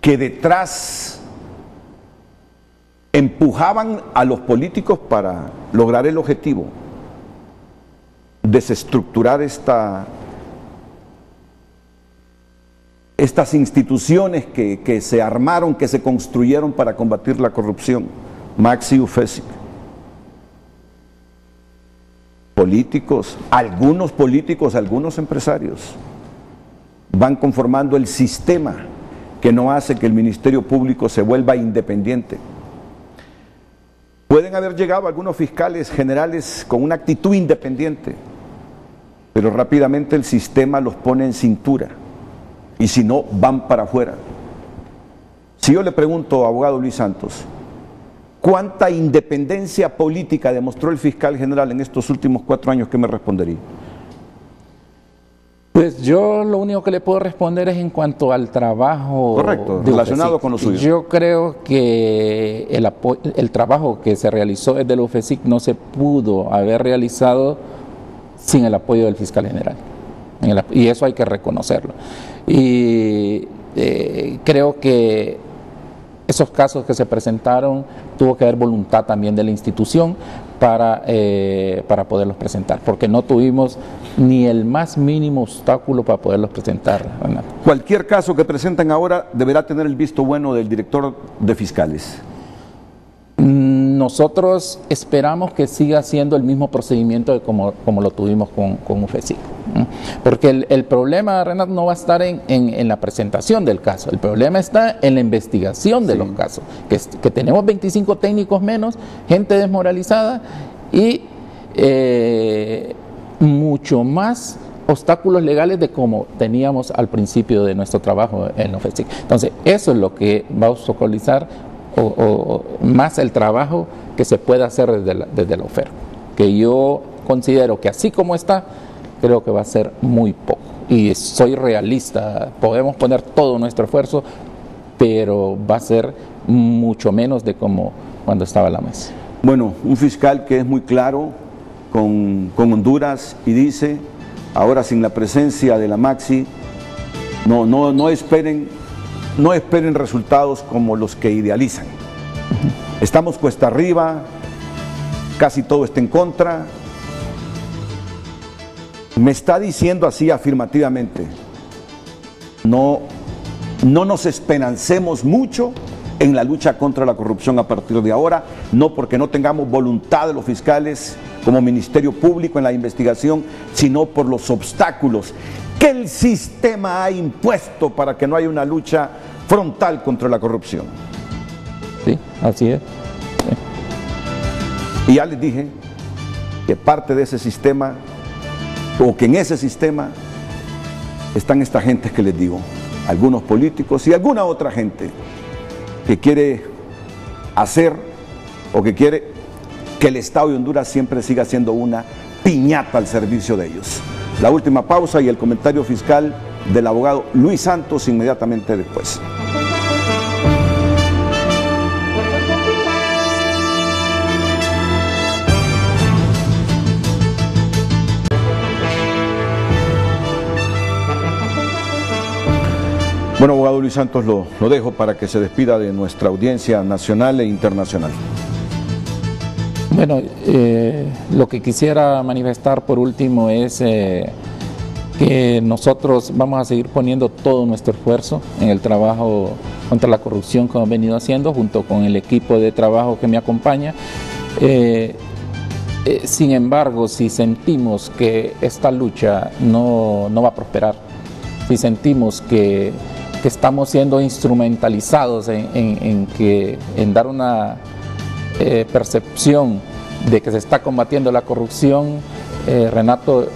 que detrás empujaban a los políticos para lograr el objetivo, desestructurar estas instituciones que se armaron, que se construyeron para combatir la corrupción, MAXI y UFESIC. Políticos, algunos empresarios van conformando el sistema que no hace que el Ministerio Público se vuelva independiente. Pueden haber llegado algunos fiscales generales con una actitud independiente, pero rápidamente el sistema los pone en cintura. Y si no, van para afuera. Si yo le pregunto, abogado Luis Santos, ¿cuánta independencia política demostró el fiscal general en estos últimos 4 años? ¿Qué me respondería? Pues yo lo único que le puedo responder es en cuanto al trabajo. Correcto, relacionado con lo suyo. Yo creo que el trabajo que se realizó desde el UFESIC no se pudo haber realizado sin el apoyo del fiscal general. Y eso hay que reconocerlo. Y creo que esos casos que se presentaron, tuvo que haber voluntad también de la institución para poderlos presentar, porque no tuvimos ni el más mínimo obstáculo para poderlos presentar, Renato. Cualquier caso que presenten ahora deberá tener el visto bueno del director de fiscales. Nosotros esperamos que siga siendo el mismo procedimiento como lo tuvimos con UFESIC. Porque el problema, Renato, no va a estar en la presentación del caso, el problema está en la investigación de los casos, que tenemos 25 técnicos menos, gente desmoralizada y mucho más obstáculos legales de como teníamos al principio de nuestro trabajo en UFESIC. Entonces, eso es lo que va a obstaculizar o más el trabajo que se puede hacer desde la UFER, que yo considero que así como está, creo que va a ser muy poco. Y soy realista, podemos poner todo nuestro esfuerzo, pero va a ser mucho menos de como cuando estaba la mesa. Bueno, un fiscal que es muy claro con Honduras y dice, ahora sin la presencia de la MAXI, no esperen resultados como los que idealizan. Estamos cuesta arriba, casi todo está en contra. Me está diciendo así afirmativamente, no nos esperancemos mucho en la lucha contra la corrupción a partir de ahora, no porque no tengamos voluntad de los fiscales como Ministerio Público en la investigación, sino por los obstáculos que el sistema ha impuesto para que no haya una lucha frontal contra la corrupción. Sí, así es. Y ya les dije que parte de ese sistema, o que en ese sistema están estas gentes que les digo, algunos políticos y alguna otra gente que quiere hacer o que quiere que el Estado de Honduras siempre siga siendo una piñata al servicio de ellos. La última pausa y el comentario fiscal del abogado Luis Santos inmediatamente después. Luis Santos, lo dejo para que se despida de nuestra audiencia nacional e internacional. Bueno, lo que quisiera manifestar por último es que nosotros vamos a seguir poniendo todo nuestro esfuerzo en el trabajo contra la corrupción que hemos venido haciendo junto con el equipo de trabajo que me acompaña. Sin embargo, si sentimos que esta lucha no va a prosperar, si sentimos que estamos siendo instrumentalizados en dar una percepción de que se está combatiendo la corrupción, Renato,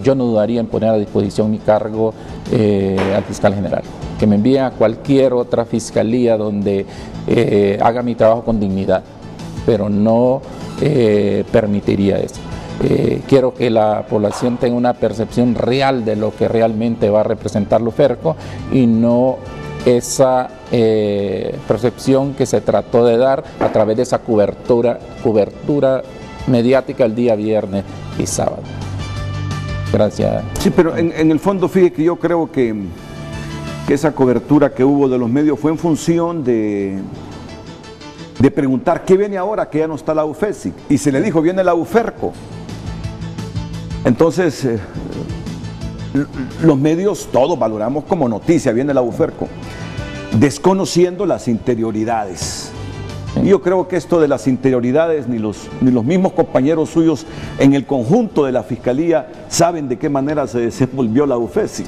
yo no dudaría en poner a disposición mi cargo al fiscal general, que me envíe a cualquier otra fiscalía donde haga mi trabajo con dignidad, pero no permitiría eso. Quiero que la población tenga una percepción real de lo que realmente va a representar la UFERCO y no esa percepción que se trató de dar a través de esa cobertura mediática el día viernes y sábado. Gracias. Sí, pero en el fondo, fíjate que yo creo que esa cobertura que hubo de los medios fue en función de preguntar qué viene ahora que ya no está la UFESIC, y se le dijo viene la UFERCO. Entonces los medios todos valoramos como noticia viene la UFERCO, desconociendo las interioridades. Y yo creo que esto de las interioridades ni los mismos compañeros suyos en el conjunto de la Fiscalía saben de qué manera se desenvolvió la UFESIC.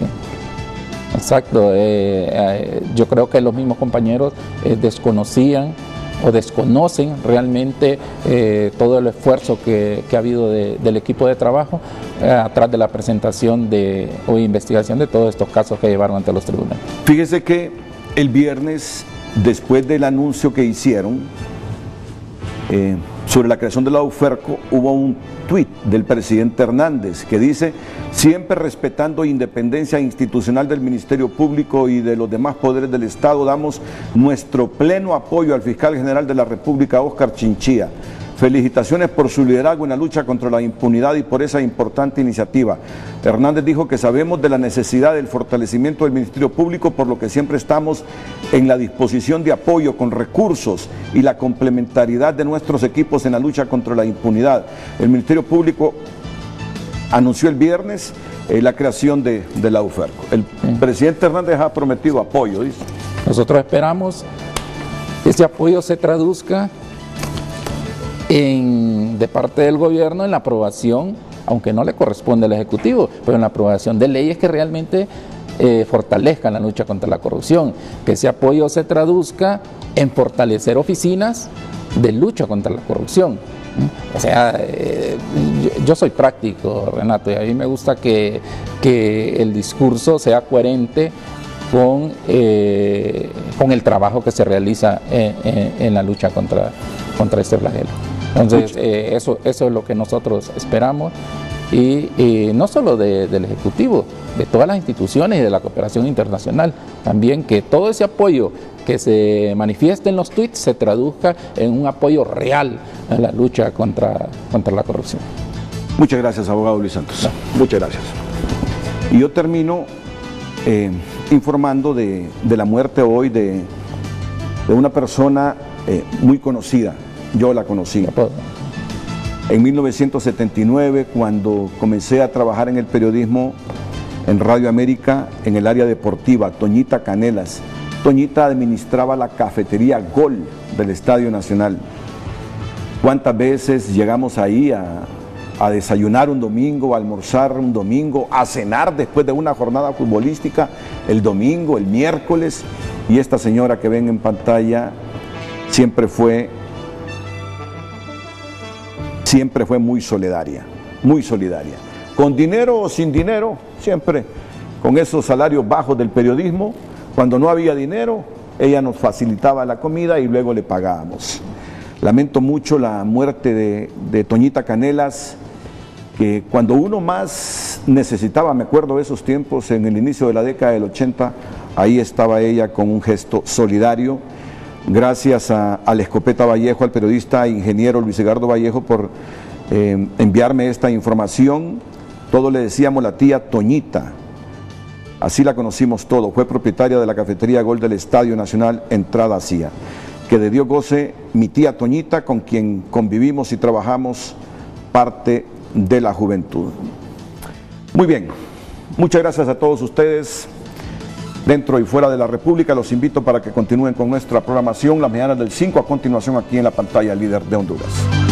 Exacto, yo creo que los mismos compañeros desconocían o desconocen realmente todo el esfuerzo que ha habido del equipo de trabajo atrás de la presentación o investigación de todos estos casos que llevaron ante los tribunales. Fíjese que el viernes, después del anuncio que hicieron sobre la creación de la UFERCO, hubo un tuit del presidente Hernández que dice: siempre respetando independencia institucional del Ministerio Público y de los demás poderes del Estado, damos nuestro pleno apoyo al fiscal general de la República, Óscar Chinchilla. Felicitaciones por su liderazgo en la lucha contra la impunidad y por esa importante iniciativa. Hernández dijo que sabemos de la necesidad del fortalecimiento del Ministerio Público, por lo que siempre estamos en la disposición de apoyo con recursos y la complementariedad de nuestros equipos en la lucha contra la impunidad. El Ministerio Público anunció el viernes la creación de la UFERCO. El presidente Hernández ha prometido apoyo, dice. Nosotros esperamos que ese apoyo se traduzca de parte del gobierno en la aprobación, aunque no le corresponde al Ejecutivo, pero en la aprobación de leyes que realmente fortalezcan la lucha contra la corrupción, que ese apoyo se traduzca en fortalecer oficinas de lucha contra la corrupción. O sea, yo soy práctico, Renato, y a mí me gusta que el discurso sea coherente con el trabajo que se realiza en la lucha contra este flagelo. Entonces, eso es lo que nosotros esperamos, y no solo del Ejecutivo, de todas las instituciones y de la cooperación internacional, también que todo ese apoyo que se manifieste en los tweets se traduzca en un apoyo real a la lucha contra la corrupción. Muchas gracias, abogado Luis Santos. No. Muchas gracias. Y yo termino informando de la muerte hoy de una persona muy conocida. Yo la conocí en 1979, cuando comencé a trabajar en el periodismo en Radio América, en el área deportiva. Toñita Canelas. Toñita administraba la cafetería Gol del Estadio Nacional. ¿Cuántas veces llegamos ahí a desayunar un domingo, a almorzar un domingo, a cenar después de una jornada futbolística el domingo, el miércoles? Y esta señora que ven en pantalla siempre fue muy solidaria, con dinero o sin dinero, siempre con esos salarios bajos del periodismo. Cuando no había dinero, ella nos facilitaba la comida y luego le pagábamos. Lamento mucho la muerte de Toñita Canelas, que cuando uno más necesitaba, me acuerdo de esos tiempos, en el inicio de la década del 80, ahí estaba ella con un gesto solidario. Gracias al Escopeta Vallejo, al periodista ingeniero Luis Edgardo Vallejo, por enviarme esta información. Todos le decíamos la tía Toñita. así la conocimos todos. Fue propietaria de la cafetería Gol del Estadio Nacional, entrada hacia. Que de Dios goce mi tía Toñita, con quien convivimos y trabajamos parte de la juventud. Muy bien, muchas gracias a todos ustedes dentro y fuera de la República. Los invito para que continúen con nuestra programación las mañanas del 5, a continuación aquí en la pantalla Líder de Honduras.